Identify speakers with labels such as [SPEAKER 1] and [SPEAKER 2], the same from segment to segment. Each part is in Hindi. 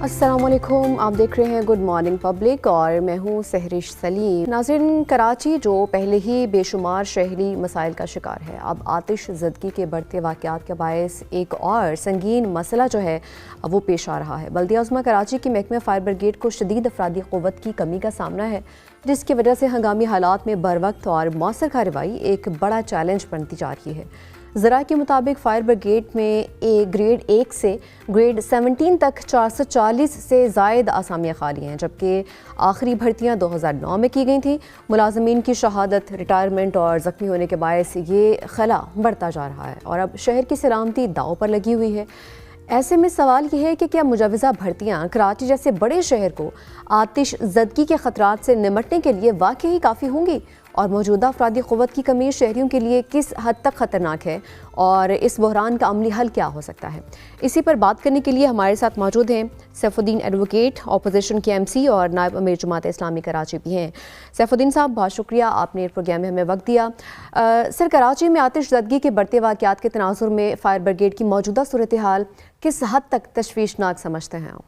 [SPEAKER 1] अस्सलामुअलैकुम, आप देख रहे हैं गुड मॉर्निंग पब्लिक और मैं हूं सहरिश सलीम। नाज़रीन, कराची जो पहले ही बेशुमार शहरी मसाइल का शिकार है, अब आतिश ज़दगी के बढ़ते वाक़यात के बायस एक और संगीन मसला जो है वो पेश आ रहा है। बल्दिया उस्मा कराची की महकमे फायर ब्रिगेड को शदीद अफरादी क़ुव्वत की कमी का सामना है, जिसकी वजह से हंगामी हालात में बर वक्त और मौसर कार्रवाई एक बड़ा चैलेंज बनती जा रही है। ज़रा के मुताबिक फायर ब्रिगेड में ग्रेड 1 से ग्रेड 17 तक 440 से ज़ायद आसामियाँ खाली हैं, जबकि आखिरी भर्तियाँ 2009 में की गई थी। मुलाजमीन की शहादत, रिटायरमेंट और ज़ख्मी होने के बायस ये खला बढ़ता जा रहा है और अब शहर की सलामती दांव पर लगी हुई है। ऐसे में सवाल ये है कि क्या मुजवज़ा भर्तियाँ कराची जैसे बड़े शहर को आतिश ज़दगी के ख़तरात से निमटने के लिए वाकई काफ़ी होंगी, और मौजूदा अफरादी क़ुव्वत की कमी शहरियों के लिए किस हद तक ख़तरनाक है और इस बहरान का अमली हल क्या हो सकता है। इसी पर बात करने के लिए हमारे साथ मौजूद हैं सैफुद्दीन एडवोकेट, अपोजिशन के MC और नायब अमीर जमात इस्लामी कराची भी हैं। सैफुद्दीन साहब, बहुत शुक्रिया, आपने प्रोग्राम में हमें वक्त दिया। सर, कराची में आतिश ज़दगी के बढ़ते वाक़यात के तनाज़ुर में फायर ब्रिगेड की मौजूदा सूरत हाल किस हद तक तशवीशनाक समझते हैं आप?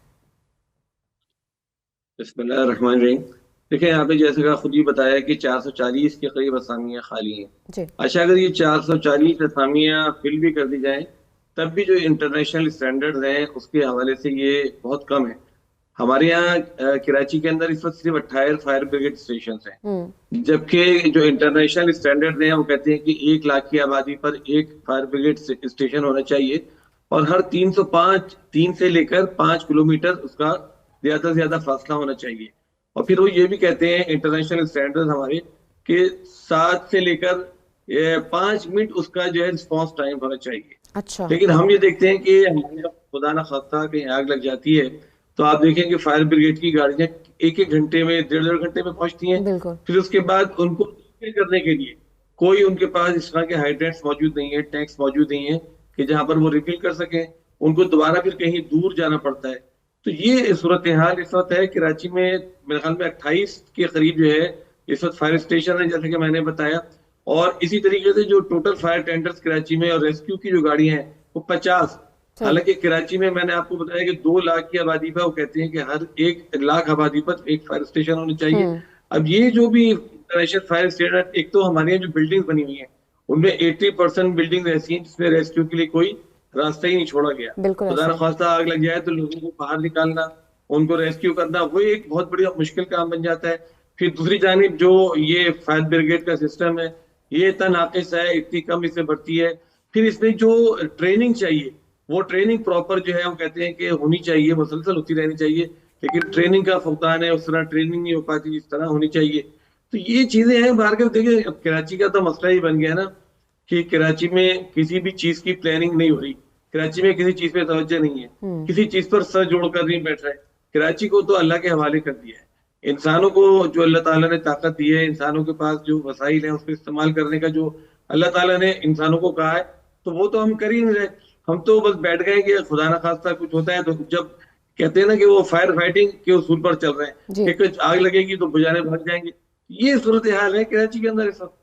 [SPEAKER 2] बिस्मिल्लाहिर्रहमानिर्रहीम। देखिए, आपने जैसे कहा खुद ही बताया कि 440 के करीब असामियाँ खाली हैं।
[SPEAKER 1] जी।
[SPEAKER 2] अच्छा, अगर ये 440 असामियाँ फिल भी कर दी जाएं, तब भी जो इंटरनेशनल स्टैंडर्ड्स हैं उसके हवाले से ये बहुत कम है। हमारे यहाँ कराची के अंदर इस वक्त सिर्फ 28 फायर ब्रिगेड स्टेशन हैं, जबकि जो इंटरनेशनल स्टैंडर्ड हैं वो कहते हैं कि 1 लाख की आबादी पर एक फायर ब्रिगेड स्टेशन होना चाहिए और हर 3 से लेकर 5 किलोमीटर उसका ज्यादा से ज्यादा फासला होना चाहिए। और फिर वो ये भी कहते हैं इंटरनेशनल स्टैंडर्ड हमारे कि 7 से लेकर 5 मिनट उसका जो है रिस्पॉन्स टाइम होना चाहिए।
[SPEAKER 1] अच्छा।
[SPEAKER 2] लेकिन हम ये देखते हैं कि हमारे यहाँ खुदा ना खास्ता कहीं आग लग जाती है तो आप देखें कि फायर ब्रिगेड की गाड़ियां 1-1 घंटे में, 1.5 घंटे में पहुंचती हैं।
[SPEAKER 1] बिल्कुल।
[SPEAKER 2] फिर उसके बाद उनको रिफिल करने के लिए कोई उनके पास इस तरह के हाइड्रेंट्स मौजूद नहीं है, टैंक्स मौजूद नहीं है कि जहां पर वो रिफिल कर सकें। उनको दोबारा फिर कहीं दूर जाना पड़ता है। तो ये सूरत हाल इस वक्त है। कराची में मेरे ख्याल में 28 के करीब जो है इस वक्त फायर स्टेशन है, जैसे कि मैंने बताया। और इसी तरीके से जो टोटल फायर टेंडर्स कराची में और रेस्क्यू की जो गाड़ियां हैं वो 50। हालांकि कराची में मैंने आपको बताया कि 2 लाख की आबादी पर वो कहते हैं कि हर 1 लाख आबादी पर एक फायर स्टेशन होना चाहिए। अब ये जो भी इंटरनेशनल फायर स्टेशन, एक तो हमारे यहाँ जो बिल्डिंग बनी हुई है उनमें 80% बिल्डिंग ऐसी हैं जिसमें रेस्क्यू के लिए कोई रास्ता ही नहीं छोड़ा गया। खुदा न खास्ता आग लग जाए तो लोगों को बाहर निकालना, उनको रेस्क्यू करना, वो एक बहुत बड़ी मुश्किल काम बन जाता है। फिर दूसरी जानिब जो ये फायर ब्रिगेड का सिस्टम है ये इतना नाकिस है, इतनी कम इसमें बढ़ती है। फिर इसमें जो ट्रेनिंग चाहिए वो ट्रेनिंग प्रॉपर जो है वो कहते हैं कि होनी चाहिए, मुसलसल होती रहनी चाहिए, लेकिन ट्रेनिंग का फुकदान है, उस तरह ट्रेनिंग नहीं हो पाती जिस तरह होनी चाहिए। तो ये चीजें हैं बाहर के। देखिए, अब कराची का तो मसला ही बन गया ना कि कराची में किसी भी चीज की प्लानिंग नहीं हो रही, कराची में किसी चीज पे तवज्जो नहीं है, किसी चीज पर सर जोड़कर नहीं बैठ रहे। कराची को तो अल्लाह के हवाले कर दिया है। इंसानों को जो अल्लाह ताला ने ताकत दी है, इंसानों के पास जो वसाइल है उसको इस्तेमाल करने का जो अल्लाह ताला ने इंसानों को कहा है, तो वो तो हम कर ही नहीं रहे। हम तो बस बैठ गए कि खुदा ना खास्ता कुछ होता है तो जब कहते हैं ना कि वो फायर फाइटिंग के उसूल पर चल रहे हैं कि कुछ आग लगेगी तो बुझाने भाग जाएंगे। ये सूरत हाल है कराची के अंदर इस वक्त।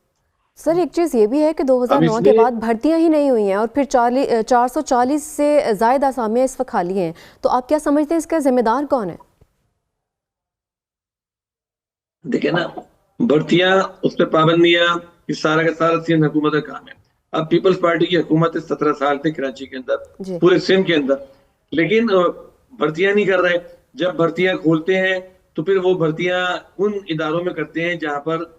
[SPEAKER 1] सर, एक चीज़ ये भी है कि 2009 के बाद भर्तियां ही नहीं हुई हैं और फिर 440 से ज़ायद आसामियां इस वक्त खाली हैं, तो आप क्या समझते हैं इसका जिम्मेदार कौन है?
[SPEAKER 2] देखिए ना, भर्तियां, उस पर पाबंदियां, इस सारा का सारा सिंध हुकूमत का काम है। अब पीपल्स पार्टी की हुकूमत 17 साल थे कराची के अंदर, पूरे सिंध के अंदर, लेकिन भर्तियां नहीं कर रहे। जब भर्तियां खोलते हैं तो फिर वो भर्तियां उन इदारों में करते हैं जहां पर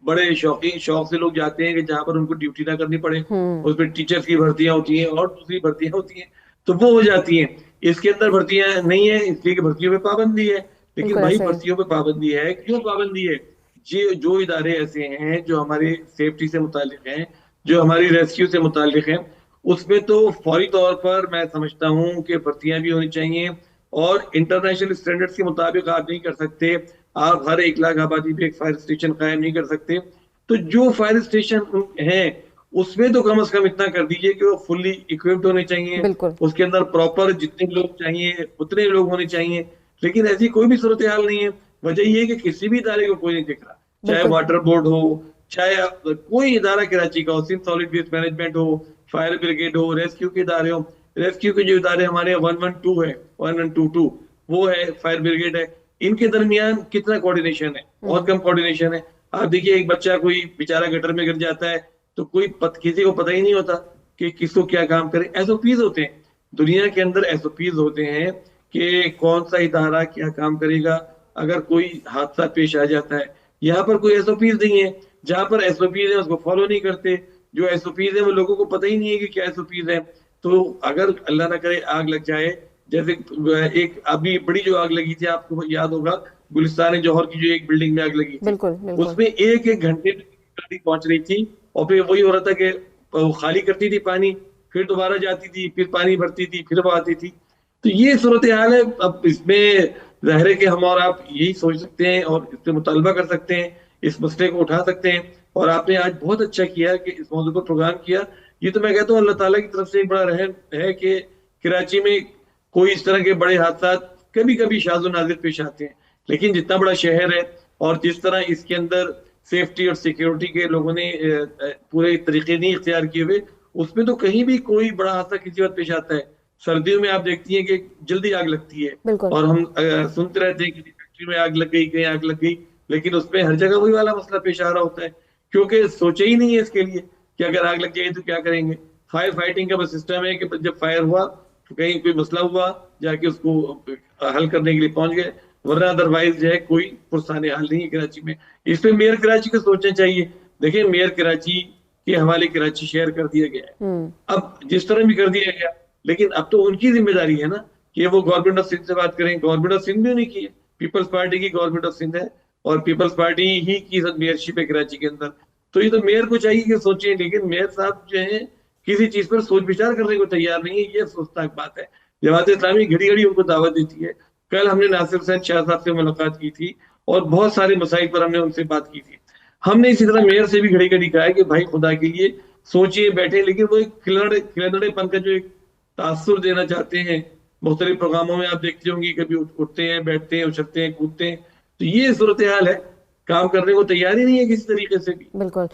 [SPEAKER 2] बड़े शौक से लोग जाते हैं कि जहां पर उनको ड्यूटी ना करनी पड़े। उसमें टीचर्स की भर्तियां होती हैं और दूसरी भर्तियां होती हैं, तो वो हो जाती हैं। इसके अंदर भर्तियां नहीं है इसलिए कि भर्तियों पे पाबंदी है। लेकिन भाई, भर्तियों पे पाबंदी है, क्यों पाबंदी है? जो इदारे ऐसे हैं जो हमारे सेफ्टी से मुतालिक हैं, जो हमारी रेस्क्यू से मुतालिक हैं, उसमें तो फौरी तौर पर मैं समझता हूँ कि भर्तियां भी होनी चाहिए। और इंटरनेशनल स्टैंडर्ड्स के मुताबिक आप नहीं कर सकते, आप हर 1 लाख आबादी पे एक फायर स्टेशन कायम नहीं कर सकते। तो जो फायर स्टेशन है उसमें तो कम से कम इतना कर दीजिए कि वो फुल्ली इक्विप्ड होने चाहिए, उसके अंदर प्रॉपर जितने लोग चाहिए उतने लोग होने चाहिए। लेकिन ऐसी कोई भी सूरत हाल नहीं है। वजह यह है कि किसी भी इदारे को कोई नहीं दिख रहा, चाहे वाटर बोर्ड हो, चाहे कोई इदारा कराची का हो, सिंध सॉलिड वेस्ट मैनेजमेंट हो, फायर ब्रिगेड हो, रेस्क्यू के इदारे हो। रेस्क्यू के जो इदारे हमारे 112 है, 112 वो है, फायर ब्रिगेड है, इनके दरमियान कितना कोऑर्डिनेशन है? बहुत कम कोऑर्डिनेशन है। आप देखिए, एक बच्चा कोई बेचारा गटर में गिर जाता है तो किसी को पता ही नहीं होता कि किसको क्या काम करे। एसओपीज होते हैं, दुनिया के अंदर एसओपीज होते हैं कि कौन सा इदारा क्या काम करेगा अगर कोई हादसा पेश आ जाता है। यहाँ पर कोई एसओपीज नहीं है, जहां पर एसओपीज है उसको फॉलो नहीं करते, जो एसओपीज है वो लोगों को पता ही नहीं है कि क्या एसओपीज है। तो अगर अल्लाह ना करे आग लग जाए, जैसे एक अभी बड़ी जो आग लगी थी, आपको याद होगा, गुलिस्तान जौहर की जो एक बिल्डिंग में आग लगी थी,
[SPEAKER 1] बिल्कुल बिल्कुल।
[SPEAKER 2] उसमें एक एक घंटे में गाड़ी पहुंच रही थी, और फिर वही हो रहा था कि वो खाली करती थी पानी, फिर दोबारा जाती थी, फिर पानी भरती थी, फिर वो आती थी। तो ये सूरत हाल है। अब इसमें जाहिर है कि हम और आप यही सोच सकते हैं और इस पे मुतालबा कर सकते हैं, इस मसले को उठा सकते हैं। और आपने आज बहुत अच्छा किया कि इस मौजू पर प्रोग्राम किया। ये तो मैं कहता हूँ अल्लाह ताला की तरफ से एक बड़ा रहम है कि कराची में कोई इस तरह के बड़े हादसा कभी कभी शाज़ नाज़िर पेश आते हैं, लेकिन जितना बड़ा शहर है और जिस तरह इसके अंदर सेफ्टी और सिक्योरिटी के लोगों ने पूरे तरीके नहीं इख्तियार किए हुए, उसमें तो कहीं भी कोई बड़ा हादसा किसी वक्त पेश आता है। सर्दियों में आप देखती हैं कि जल्दी आग लगती है, और हम सुनते रहते हैं कि फैक्ट्री में आग लग गई, कहीं आग लग गई, लेकिन उसमें हर जगह वही वाला मसला पेश आ रहा होता है, क्योंकि सोचे ही नहीं है इसके लिए कि अगर आग लग जाए तो क्या करेंगे। फायर फाइटिंग का बस सिस्टम है कि जब फायर हुआ तो कहीं कोई मसला हुआ, जाके उसको हल करने के लिए पहुंच गए, वरना अदरवाइज जो है कोई पुरसाने हाल नहीं है कराची में। इस पे मेयर कराची को सोचना चाहिए। देखिए, मेयर कराची के हवाले कराची शहर कर दिया गया है, अब जिस तरह भी कर दिया गया, लेकिन अब तो उनकी जिम्मेदारी है ना कि वो गवर्नमेंट ऑफ सिंध से बात करें। गवर्नमेंट ऑफ सिंध भी नहीं की है, पीपल्स पार्टी की गवर्नमेंट ऑफ सिंध है, और पीपल्स पार्टी ही की मेयरशिप है कराची के अंदर। तो ये तो मेयर को चाहिए कि सोचे, लेकिन मेयर साहब जो है किसी चीज पर सोच विचार करने को तैयार नहीं है। ये अफसोसनाक बात है। जमात इस्लामी घड़ी घड़ी उनको दावत देती है। कल हमने नासिर हुसैन शाह साहब से मुलाकात की थी और बहुत सारे मसाइल पर हमने उनसे बात की थी। हमने इसी तरह मेयर से भी घड़ी घड़ी कहा है कि भाई खुदा के लिए सोचिए, बैठे, लेकिन वो एक खिलौड़ेपन का जो एक तासुर देना चाहते हैं। मुख्तलिफ प्रोग्रामों में आप देखते होंगे, कभी उठते हैं, बैठते हैं, उछलते हैं, कूदते हैं। तो ये सूरत हाल है, काम करने को तैयार ही नहीं है किसी तरीके से भी।
[SPEAKER 1] बिल्कुल।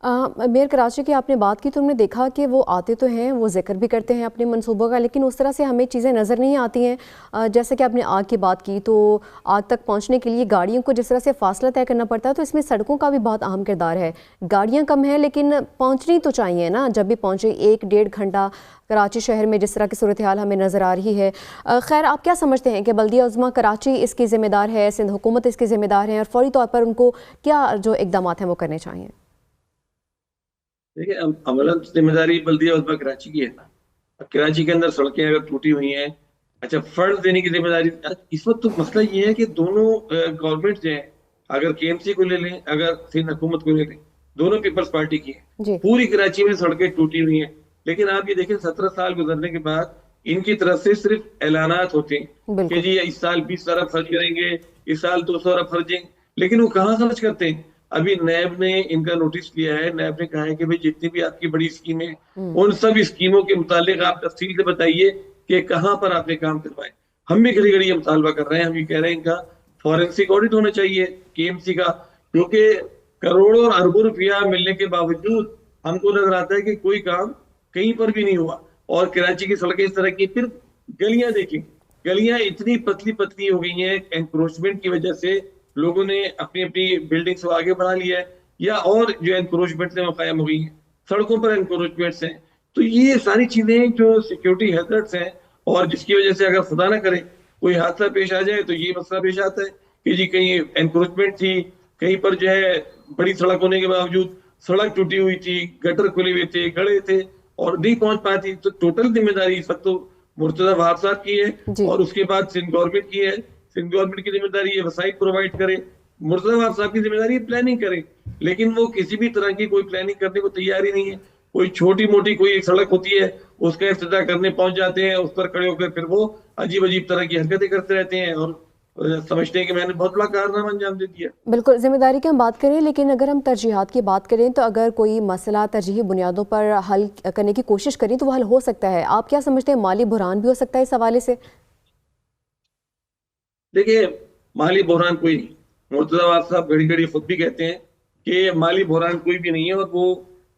[SPEAKER 1] मेयर कराची की आपने बात की तो हमने देखा कि वो आते तो हैं, वो जिक्र भी करते हैं अपने मंसूबों का, लेकिन उस तरह से हमें चीज़ें नज़र नहीं आती हैं। जैसे कि आपने आग की बात की, तो आग तक पहुंचने के लिए गाड़ियों को जिस तरह से फासला तय करना पड़ता है, तो इसमें सड़कों का भी बहुत अहम किरदार है। गाड़ियाँ कम हैं लेकिन पहुँचनी तो चाहिए ना, जब भी पहुँचे 1-1.5 घंटा कराची शहर में जिस तरह की सूरत हाल हमें नज़र आ रही है। खैर, आप क्या समझते हैं कि बल्दिया उज़्मा कराची इसकी ज़िम्मेदार है, सिंध हुकूमत इसकी ज़िम्मेदार है, और फौरी तौर पर उनको क्या जो इक़दाम हैं वो करने चाहिए?
[SPEAKER 2] देखिए, अमलन जिम्मेदारी बल्दिया उज़्मा कराची की है ना। अब कराची के अंदर सड़कें अगर टूटी हुई हैं, अच्छा, फंड देने की जिम्मेदारी इस वक्त तो मसला ये है कि दोनों गवर्नमेंट जो है, अगर केएमसी को ले लें, अगर सिंध हुकूमत को ले लें, दोनों पीपल्स पार्टी की है। पूरी कराची में सड़कें टूटी हुई हैं, लेकिन आप ये देखें 17 साल गुजरने के बाद इनकी तरफ से सिर्फ ऐलानात होते हैं कि जी इस साल 20 अरब खर्च करेंगे, इस साल 200 अरब खर्चेंगे, लेकिन वो कहाँ खर्च करते हैं? अभी नैब ने इनका नोटिस लिया है। नैब ने कहा है कि भाई जितनी भी आपकी बड़ी स्कीमें, उन सब स्कीमों के मुतालिक आप तफसील से बताइए कि कहाँ पर आपने काम करवाए। हम भी घड़ी घड़ी ये मुतालबा कर रहे हैं, हम ये कह रहे हैं इनका फॉरेंसिक ऑडिट होना चाहिए केएमसी का, क्योंकि करोड़ों और अरबों रुपया मिलने के बावजूद हमको नजर आता है कि कोई काम कहीं पर भी नहीं हुआ। और कराची की सड़कें इस तरह की, फिर गलियां देखें, गलियां इतनी पतली पतली हो गई हैं, एनक्रोचमेंट की वजह से लोगों ने अपनी अपनी बिल्डिंग्स को आगे बढ़ा लिया है, या और जो एनक्रोचमेंट है वो कायम हो गई है, सड़कों पर एनक्रोचमेंट्स हैं। तो ये सारी चीजें जो सिक्योरिटी हैजर्ड्स हैं, और जिसकी वजह से अगर खुदा ना करे कोई हादसा पेश आ जाए, तो ये मसला पेश आता है कि जी कहीं एनक्रोचमेंट थी, कहीं पर जो है बड़ी सड़क होने के बावजूद सड़क टूटी हुई थी, गटर खुले हुए थे, गड़े थे और नहीं पहुंच पाती। तो टोटल जिम्मेदारी इस वक्त तो मुर्तजा वहाब साहब की है, और उसके बाद सिंध गवर्नमेंट की है। सिंध गवर्नमेंट की जिम्मेदारी है वसाइल प्रोवाइड करे, मुर्तजा वहाब साहब की जिम्मेदारी है प्लानिंग करे, लेकिन वो किसी भी तरह की कोई प्लानिंग करने को तैयार ही नहीं है। कोई छोटी मोटी कोई एक सड़क होती है, उसका इफ्तिताह करने पहुंच जाते हैं, उस पर खड़े होकर फिर वो अजीब अजीब तरह की हरकतें करते रहते हैं और समझते हैं कि मैंने बहुत बड़ा कारनामा अंजाम दे दिया।
[SPEAKER 1] बिल्कुल, जिम्मेदारी की हम बात करें, लेकिन अगर हम तरजीहात की बात करें तो अगर कोई मसला तरजीही बुनियादों पर हल करने की कोशिश करें तो वो हल हो सकता है। आप क्या समझते हैं, माली बुहरान भी हो सकता है इस हवाले से?
[SPEAKER 2] देखिए, माली बुहरान कोई नहीं, मुर्तजा वहाब साहब घड़ी घड़ी खुद भी कहते हैं कि माली बुहरान कोई भी नहीं है। और वो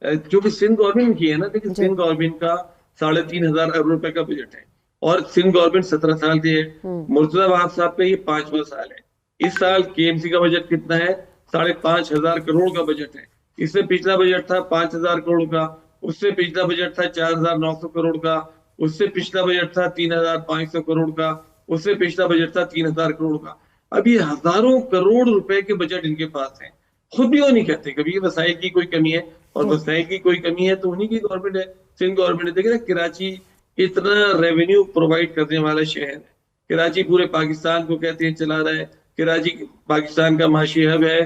[SPEAKER 2] जो कि सिंध गवर्नमेंट की है ना, देखिए सिंध गवर्नमेंट का 3,500 अरब रुपए का बजट है। और सिंध गवर्नमेंट 17 साल की है। मुर्तजाबाद साहब का ये 5वां साल है। इस साल केएमसी का बजट कितना है? 5,500 करोड़ का बजट है। इससे पिछला बजट था 5,000 करोड़ का, उससे पिछला बजट था 4,900 करोड़ का, उससे पिछला बजट था 3,500 करोड़ का, उससे पिछला बजट था 3,000 करोड़ का। अब ये हजारों करोड़ रुपए के बजट इनके पास है। खुद भी वो नहीं कहते कभी वसाइल की कोई कमी है, और वसाइल की कोई कमी है तो उन्हीं की गवर्नमेंट है, सिंध गवर्नमेंट है। देखिए ना, कराची इतना रेवेन्यू प्रोवाइड करने वाला शहर है। कराची पूरे पाकिस्तान को कहते हैं चला रहा है। कराची पाकिस्तान का माशी हब है।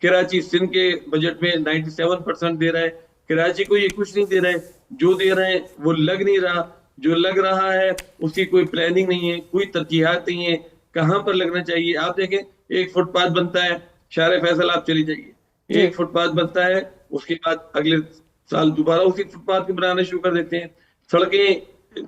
[SPEAKER 2] कराची सिंध के बजट में 97% दे रहा है। कराची को ये कुछ नहीं दे रहा है, जो दे रहे हैं वो लग नहीं रहा, जो लग रहा है उसकी कोई प्लानिंग नहीं है, कोई तरजीहात नहीं है कहाँ पर लगना चाहिए। आप देखें, एक फुटपाथ बनता है शारे फैसल, आप चली जाइए, एक फुटपाथ बनता है, उसके बाद अगले साल दोबारा उसी फुटपाथ को बनाना शुरू कर देते हैं। सड़कें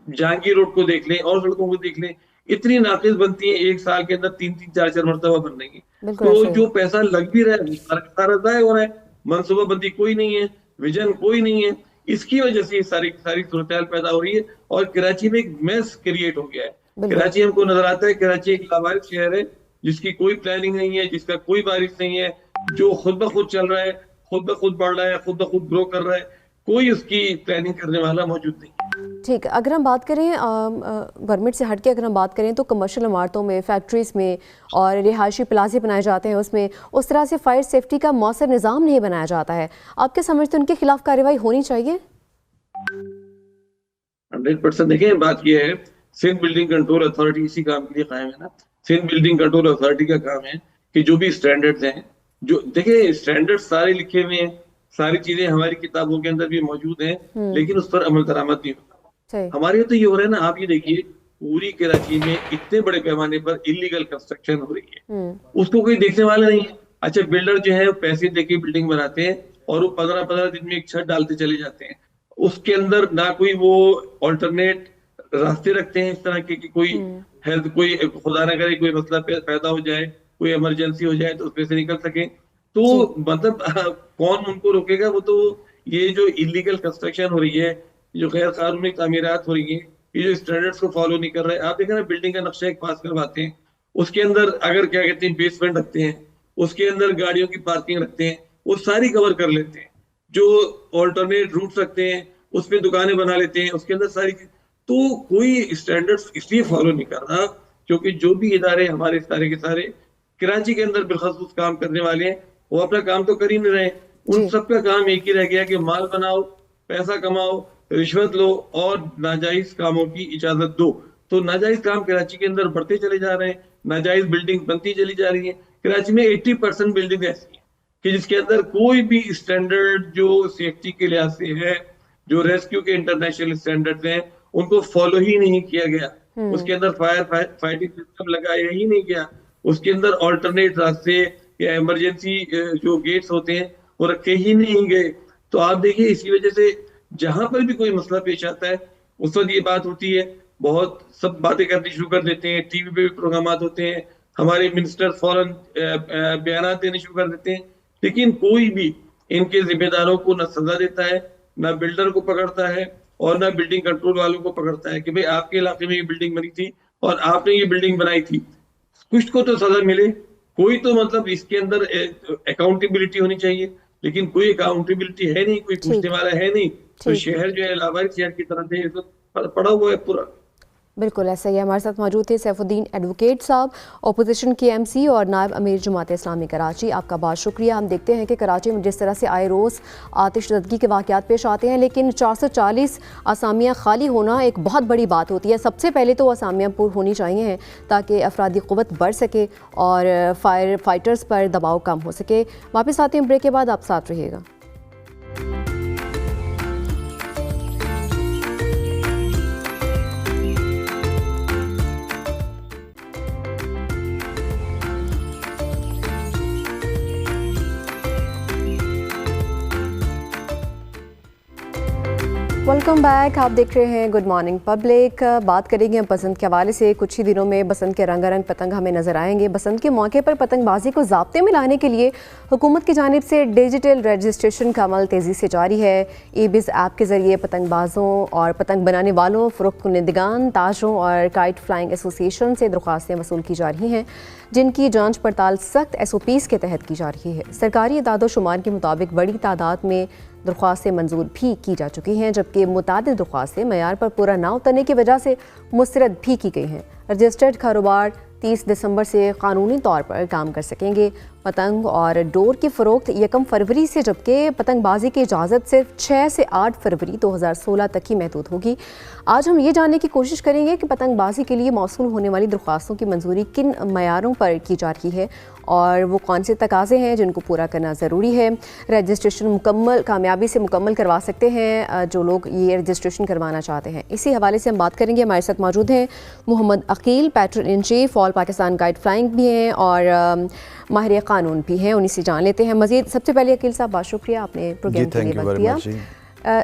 [SPEAKER 2] जहांगीर रोड को देख लें और सड़कों को देख लें, इतनी नाकिस बनती है, एक साल के अंदर 3-3, 4-4 मरतबा बन रही है। तो जो पैसा लग भी रहा है सारा ज़ाया हो रहा है, मनसूबाबंदी कोई नहीं है, विजन कोई नहीं है। इसकी वजह से सारी सूरत पैदा हो रही है और कराची में एक मैस क्रिएट हो गया है। कराची हमको नजर आता है, कराची एक लावारिस शहर है जिसकी कोई प्लानिंग नहीं है, जिसका कोई बारिश नहीं है, जो खुद ब खुद चल रहा है, खुद ब खुद बढ़ रहा है, खुद ब खुद ग्रो कर रहा है, कोई उसकी प्लानिंग करने वाला मौजूद नहीं।
[SPEAKER 1] ठीक, अगर हम बात करें गवर्नमेंट से हटके अगर हम बात करें तो कमर्शियल इमारतों में, फैक्ट्रीज में और रिहायशी प्लाजे बनाए जाते हैं, उसमें उस तरह से फायर सेफ्टी का मौसर निज़ाम नहीं बनाया जाता है। आप क्या समझते हैं उनके खिलाफ कार्रवाई होनी चाहिए?
[SPEAKER 2] 100% देखें, बात यह है, सिंध बिल्डिंग कंट्रोल अथॉरिटी इसी काम के लिए कायम है ना। सिंध बिल्डिंग कंट्रोल अथॉरिटी का काम है कि जो भी स्टैंडर्ड्स हैं, जो देखिए स्टैंडर्ड्स सारे लिखे हुए हैं, सारी चीजें हमारी किताबों के अंदर भी मौजूद हैं, लेकिन उस पर अमल दरामद नहीं होता। हमारे यहाँ तो ये हो रहा है ना, आप ये देखिए पूरी कराची में इतने बड़े पैमाने पर इलीगल कंस्ट्रक्शन हो रही है, उसको कोई देखने वाला नहीं है। अच्छा, बिल्डर जो है पैसे देके बिल्डिंग बनाते हैं और वो 15-15 दिन में एक छत डालते चले जाते हैं। उसके अंदर ना कोई वो ऑल्टरनेट रास्ते रखते हैं इस तरह के कि कोई हेल्थ, कोई खुदा ना करे कोई मसला पैदा हो जाए, कोई इमरजेंसी हो जाए तो उसमें से निकल सके। तो मतलब कौन उनको रोकेगा? वो तो ये जो इलीगल कंस्ट्रक्शन हो रही है, जो गैर कानूनी तामीरात हो रही है, ये जो स्टैंडर्ड्स को फॉलो नहीं कर रहे। आप देखें ना, बिल्डिंग का नक्शा एक पास करवाते हैं, उसके अंदर अगर क्या कहते हैं बेसमेंट रखते हैं, उसके अंदर गाड़ियों की पार्किंग रखते हैं, वो सारी कवर कर लेते हैं। जो ऑल्टरनेट रूट रखते हैं उसमें दुकानें बना लेते हैं, उसके अंदर सारी। तो कोई स्टैंडर्ड्स इसलिए फॉलो नहीं कर रहा क्योंकि जो भी इदारे हमारे सारे के सारे कराची के अंदर बिलखसूस काम करने वाले हैं, वो अपना काम तो कर ही नहीं रहे। उन सबका काम एक ही रह गया कि माल बनाओ, पैसा कमाओ, रिश्वत लो और नाजायज कामों की इजाजत दो। तो नाजायज काम कराची के अंदर बढ़ते चले जा रहे हैं, नाजायज बिल्डिंग बनती चली जा रही है। कराची में 80% बिल्डिंग ऐसी है कि जिसके अंदर कोई भी स्टैंडर्ड जो सेफ्टी के लिहाज से है, जो रेस्क्यू के इंटरनेशनल स्टैंडर्ड हैं, उनको फॉलो ही नहीं किया गया। उसके अंदर फाइटिंग सिस्टम लगाया ही नहीं गया, उसके अंदर ऑल्टरनेट रास्ते या इमरजेंसी जो गेट्स होते हैं वो रखे ही नहीं गए। तो आप देखिए, इसी वजह से जहां पर भी कोई मसला पेश आता है उस वक्त ये बात होती है, बहुत सब बातें करनी शुरू कर देते हैं, टीवी पे भी प्रोग्राम होते हैं, हमारे मिनिस्टर फौरन बयान देने शुरू कर देते हैं, लेकिन कोई भी इनके जिम्मेदारों को न सजा देता है, न बिल्डर को पकड़ता है और न बिल्डिंग कंट्रोल वालों को पकड़ता है कि भाई आपके इलाके में ये बिल्डिंग बनी थी और आपने ये बिल्डिंग बनाई थी, कुछ को तो सजा मिले। कोई तो मतलब इसके अंदर अकाउंटेबिलिटी होनी चाहिए, लेकिन कोई अकाउंटेबिलिटी है नहीं, कोई पूछने वाला है नहीं। तो शहर जो है लावारिस शहर की तरह से पड़ा हुआ है पूरा।
[SPEAKER 1] बिल्कुल ऐसा ही। हमारे साथ मौजूद थे सैफुद्दीन एडवोकेट साहब, अपोजिशन के एमसी और नायब अमीर जमात इस्लामी कराची। आपका बहुत शुक्रिया। हम देखते हैं कि कराची में जिस तरह से आए रोज़ आतिशज़दगी के वाक़यात पेश आते हैं, लेकिन 440 असामियाँ खाली होना एक बहुत बड़ी बात होती है। सबसे पहले तो असामियाँ पूर होनी चाहिए ताकि अफरादी क़ुव्वत बढ़ सके और फायर फाइटर्स पर दबाव कम हो सके। वापस आते हैं ब्रेक के बाद, आप साथ रहिएगा। Welcome welcome back. आप देख रहे हैं गुड मॉर्निंग पब्लिक। बात करेंगे हम बसंत के हवाले से। कुछ ही दिनों में बसंत के रंगारंग पतंग हमें नजर आएंगे। बसंत के मौके पर पतंगबाजी को ज़ाब्ते में लाने के लिए हुकूमत की जानिब से डिजिटल रजिस्ट्रेशन का अमल तेज़ी से जारी है। ई-बिज़ ऐप के ज़रिए पतंगबाजों और पतंग बनाने वालों, फ़रोख्त कुनंदगान, ताजरों और काइट फ्लाइंग एसोसिएशन से दरख्वास्तें वसूल की जा रही हैं, जिनकी जांच पड़ताल सख्त SOPs के तहत की जा रही है। सरकारी इदाद-ओ-शुमार के मुताबिक बड़ी तादाद में दरख्वास्तें मंजूर भी की जा चुकी हैं, जबकि मुतादिद दरख्वास्तें मयार पर पूरा ना उतरने की वजह से मुस्तरद भी की गई हैं। रजिस्टर्ड कारोबार 30 दिसंबर से कानूनी तौर पर काम कर सकेंगे। पतंग और डोर की फ़रोख्त 1 फरवरी से, जबकि पतंगबाजी की इजाज़त सिर्फ 6 से 8 फरवरी 2016 तक ही महदूद होगी। आज हम ये जानने की कोशिश करेंगे कि पतंगबाजी के लिए मौसूल होने वाली दरख्वास्तों की मंजूरी किन मयारों पर की जा रही है और वो कौन से तकाज़े हैं जिनको पूरा करना ज़रूरी है। रजिस्ट्रेशन कामयाबी से मुकम्मल करवा सकते हैं जो लोग ये रजिस्ट्रेशन करवाना चाहते हैं। इसी हवाले से हम बात करेंगे। हमारे साथ मौजूद हैं Mohammad Aqeel, patron in chief all Pakistan kite flying भी हैं और माहिर कानून भी हैं। उन्हीं से जान लेते हैं मज़ीद। सबसे पहले अकील साहब, बहुत शुक्रिया आपने प्रोग्राम के लिए वक्त दिया।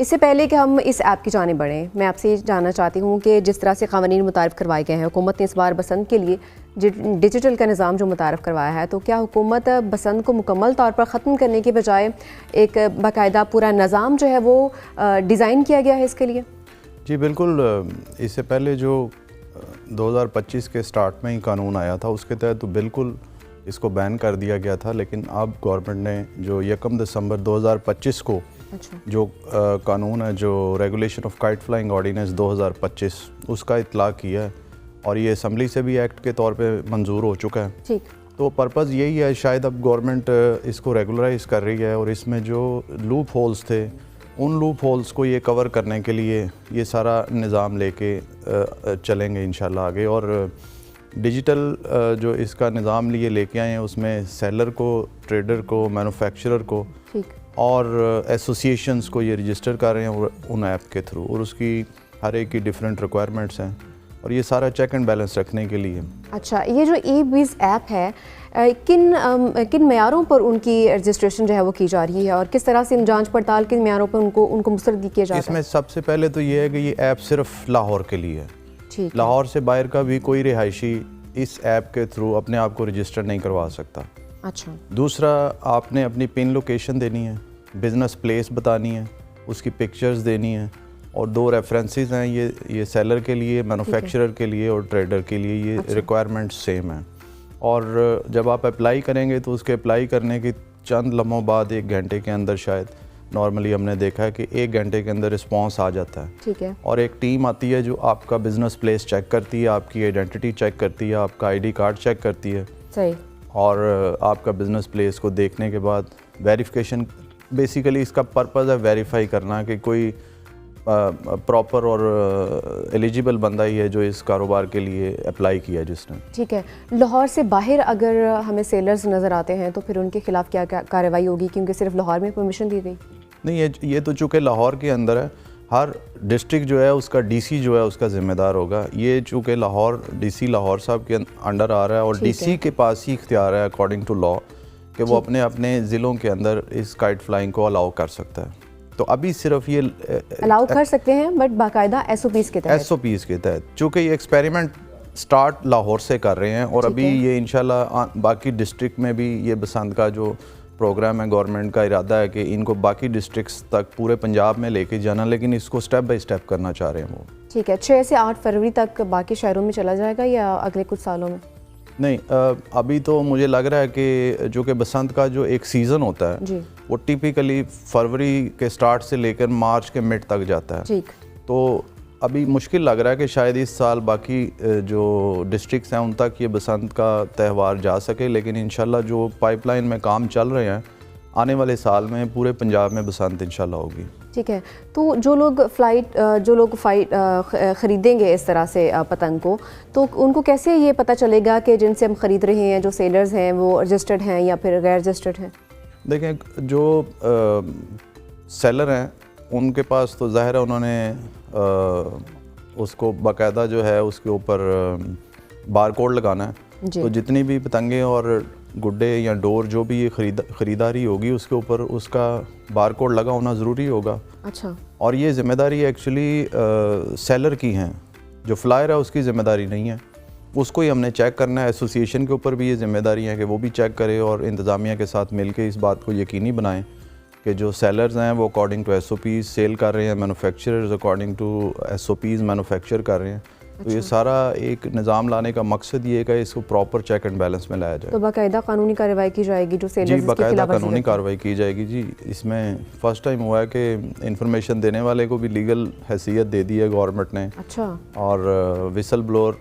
[SPEAKER 1] इससे पहले कि हम इस ऐप की जाने बढ़ें, मैं आपसे जानना चाहती हूँ कि जिस तरह से क़वानीन मुतारिफ़ करवाए गए हैं, हुकूमत ने इस बार बसंत के लिए डिजिटल का निज़ाम जो मुतारिफ़ करवाया है, तो क्या हुकूमत बसंत को मुकम्मल तौर पर ख़त्म करने के बजाय एक बाकायदा पूरा निज़ाम जो है वो डिज़ाइन किया गया है इसके लिए?
[SPEAKER 3] जी बिल्कुल। इससे पहले जो 2025 के स्टार्ट में ही कानून आया था, उसके तहत तो बिल्कुल इसको बैन कर दिया गया था, लेकिन अब गवर्नमेंट ने जो 1 दिसंबर 2025 को जो कानून है, जो regulation of kite flying ordinance 2025, उसका इतलाक़ किया है और ये असम्बली से भी एक्ट के तौर पे मंजूर हो चुका है।
[SPEAKER 1] ठीक।
[SPEAKER 3] तो पर्पज़ यही है, शायद अब गवर्नमेंट इसको रेगुलराइज कर रही है और इसमें जो लूप होल्स थे, उन लूप होल्स को ये कवर करने के लिए ये सारा निज़ाम लेके चलेंगे इंशाल्लाह आगे। और डिजिटल जो इसका निज़ाम लिए लेके आए हैं, उसमें सेलर को, ट्रेडर को, मैन्युफैक्चरर को और एसोसिएशंस को ये रजिस्टर कर रहे हैं उन ऐप के थ्रू, और उसकी हर एक की डिफरेंट रिक्वायरमेंट्स हैं और ये सारा चेक एंड बैलेंस रखने के लिए।
[SPEAKER 1] अच्छा, ये जो ई-बिज़ ऐप है, किन मयारों पर उनकी रजिस्ट्रेशन जो है वो की जा रही है और किस तरह से जांच पड़ताल किन मयारों पर उनको मुस्तरद किया जाता है?
[SPEAKER 3] इसमें सबसे पहले तो ये है कि ये ऐप सिर्फ लाहौर के लिए है।
[SPEAKER 1] ठीक।
[SPEAKER 3] लाहौर से बाहर का भी कोई रिहायशी इस ऐप के थ्रू अपने आप को रजिस्टर नहीं करवा सकता।
[SPEAKER 1] अच्छा।
[SPEAKER 3] दूसरा, आपने अपनी पिन लोकेशन देनी है, बिज़नेस प्लेस बतानी है, उसकी पिक्चर्स देनी है और 2 रेफरेंसेस हैं, ये सेलर के लिए, मैन्युफैक्चरर के लिए और ट्रेडर के लिए। ये रिक्वायरमेंट सेम है। और जब आप अप्लाई करेंगे तो उसके अप्लाई करने के चंद लम्हों बाद 1 घंटे के अंदर, शायद नॉर्मली हमने देखा है कि 1 घंटे के अंदर रिस्पांस आ जाता है।
[SPEAKER 1] ठीक है।
[SPEAKER 3] और एक टीम आती है जो आपका बिज़नेस प्लेस चेक करती है, आपकी आइडेंटिटी चेक करती है, आपका ID कार्ड चेक करती है।
[SPEAKER 1] सही।
[SPEAKER 3] और आपका बिज़नेस प्लेस को देखने के बाद वेरिफिकेशन, बेसिकली इसका पर्पज़ है वेरीफाई करना कि कोई प्रॉपर और एलिजिबल बंदा ही है जो इस कारोबार के लिए अप्लाई किया जिसने। ठीक
[SPEAKER 1] है। लाहौर से बाहर अगर हमें सेलर्स नज़र आते हैं तो फिर उनके खिलाफ क्या कार्रवाई होगी, क्योंकि सिर्फ लाहौर में परमिशन दी गई?
[SPEAKER 3] नहीं, ये तो चूँकि लाहौर के अंदर है, हर डिस्ट्रिक्ट जो है उसका DC जो है उसका ज़िम्मेदार होगा। ये चूँकि लाहौर DC लाहौर साहब के अंडर आ रहा है और DC के पास ही इख्तियार है अकॉर्डिंग टू लॉ कि वो अपने अपने ज़िलों के अंदर इस काइट फ्लाइंग को अलाउ कर सकता है। तो अभी सिर्फ ये
[SPEAKER 1] अलाउ कर सकते हैं, बट बाकायदा SOPs के तहत।
[SPEAKER 3] चूँकि ये एक्सपेरिमेंट स्टार्ट लाहौर से कर रहे हैं और अभी ये इंशाल्लाह बाकी डिस्ट्रिक्ट में भी ये बसंत का जो प्रोग्राम है, गवर्नमेंट का इरादा है कि इनको बाकी डिस्ट्रिक्ट्स तक पूरे पंजाब में लेके जाना, लेकिन इसको स्टेप बाय स्टेप करना चाह रहे हैं वो।
[SPEAKER 1] ठीक है। 6 से 8 फरवरी तक बाकी शहरों में चला जाएगा या अगले कुछ सालों में?
[SPEAKER 3] नहीं, अभी तो मुझे लग रहा है कि जो कि बसंत का जो एक सीज़न होता है
[SPEAKER 1] जी,
[SPEAKER 3] वो टिपिकली फरवरी के स्टार्ट से लेकर मार्च के मिड तक जाता है।
[SPEAKER 1] ठीक।
[SPEAKER 3] तो अभी मुश्किल लग रहा है कि शायद इस साल बाकी जो डिस्ट्रिक्ट्स हैं उन तक ये बसंत का त्यौहार जा सके, लेकिन इंशाल्लाह जो पाइपलाइन में काम चल रहे हैं, आने वाले साल में पूरे पंजाब में बसंत इंशाल्लाह होगी।
[SPEAKER 1] ठीक है। तो जो लोग ख़रीदेंगे इस तरह से पतंग को, तो उनको कैसे ये पता चलेगा कि जिनसे हम ख़रीद रहे हैं, जो सेलर्स हैं, वो रजिस्टर्ड हैं या फिर गैर रजिस्टर्ड हैं?
[SPEAKER 3] देखें, जो सेलर हैं उनके पास तो ज़ाहिर है उन्होंने उसको बाकायदा जो है उसके ऊपर बारकोड लगाना है। तो जितनी भी पतंगें और गुड्डे या डोर जो भी ये ख़रीदारी होगी उसके ऊपर उसका बारकोड लगा होना ज़रूरी होगा।
[SPEAKER 1] अच्छा।
[SPEAKER 3] और ये ज़िम्मेदारी एक्चुअली सेलर की हैं, जो फ्लायर है उसकी ज़िम्मेदारी नहीं है, उसको ही हमने चेक करना है। एसोसिएशन के ऊपर भी ये ज़िम्मेदारी है कि वो भी चेक करे और इंतज़ामिया के साथ मिलके इस बात को यकीनी बनाएं कि जो सेलर्स हैं वो अकॉर्डिंग टू SOPs सेल कर रहे हैं, manufacturers according to SOPs manufacture कर रहे हैं। तो ये सारा एक निज़ाम लाने का मकसद ये है कि इसको प्रॉपर चेक एंड बैलेंस में लाया जाए।
[SPEAKER 1] तो बाकायदा कानूनी कार्रवाई की जाएगी जो सेलर्स
[SPEAKER 3] जी,
[SPEAKER 1] इसकी
[SPEAKER 3] बाकायदा
[SPEAKER 1] खिलाफवर्जी
[SPEAKER 3] कानूनी
[SPEAKER 1] करते हैं?
[SPEAKER 3] कार्रवाई की जाएगी जी। इसमें फ़र्स्ट टाइम हुआ है कि इंफॉर्मेशन देने वाले को भी लीगल हैसियत दे दी है गवर्नमेंट ने।
[SPEAKER 1] अच्छा।
[SPEAKER 3] और विसल ब्लोअर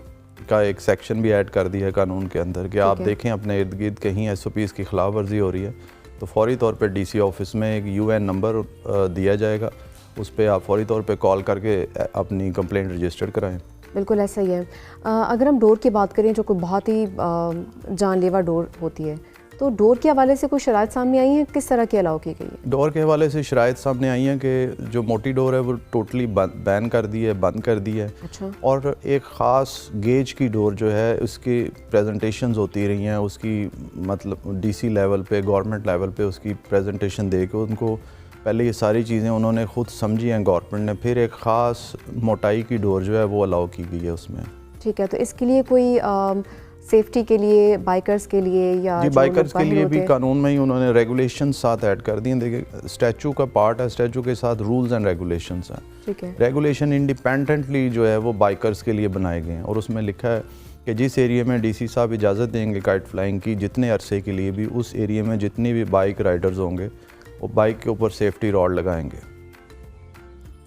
[SPEAKER 3] का एक सेक्शन भी ऐड कर दिया है कानून के अंदर कि आप देखें अपने इर्द गिर्द कहीं SOPs की खिलाफ वर्जी हो रही है तो फौरी तौर पे DC ऑफिस में एक UN नंबर दिया जाएगा, उस पर आप फौरी तौर पे कॉल करके अपनी कंप्लेंट रजिस्टर कराएं।
[SPEAKER 1] बिल्कुल ऐसा ही है। अगर हम डोर की बात करें जो कोई बहुत ही जानलेवा डोर होती है, तो डोर के हवाले से कोई शराइत सामने आई है, किस तरह की अलाउ की गई है?
[SPEAKER 3] डोर के हवाले से शराइत सामने आई हैं कि जो मोटी डोर है वो टोटली बैन कर दी है, बंद कर दी है।
[SPEAKER 1] अच्छा।
[SPEAKER 3] और एक ख़ास गेज की डोर जो है उसकी प्रेजेंटेशंस होती रही हैं, उसकी मतलब DC लेवल पे, गवर्नमेंट लेवल पे उसकी प्रेजेंटेशन दे के उनको पहले ये सारी चीज़ें उन्होंने ख़ुद समझी हैं गवर्नमेंट ने, फिर एक ख़ास मोटाई की डोर जो है वो अलाउ की गई है उसमें।
[SPEAKER 1] ठीक है, तो इसके लिए कोई सेफ्टी के लिए बाइकर्स के लिए या
[SPEAKER 3] जी बाइकर्स के लिए भी कानून में ही उन्होंने रेगुलेशन साथ ऐड कर दी हैं। देखिए स्टैचू का पार्ट है, स्टैचू के साथ रूल्स एंड रेगुलेशंस हैं।
[SPEAKER 1] ठीक है।
[SPEAKER 3] रेगुलेशन इंडिपेंडेंटली जो है वो बाइकर्स के लिए बनाए गए हैं और उसमें लिखा है कि जिस एरिया में DC साहब इजाज़त देंगे काइट फ्लाइंग की जितने अरसे के लिए भी, उस एरिया में जितनी भी बाइक राइडर्स होंगे वो बाइक के ऊपर सेफ्टी रॉड लगाएंगे।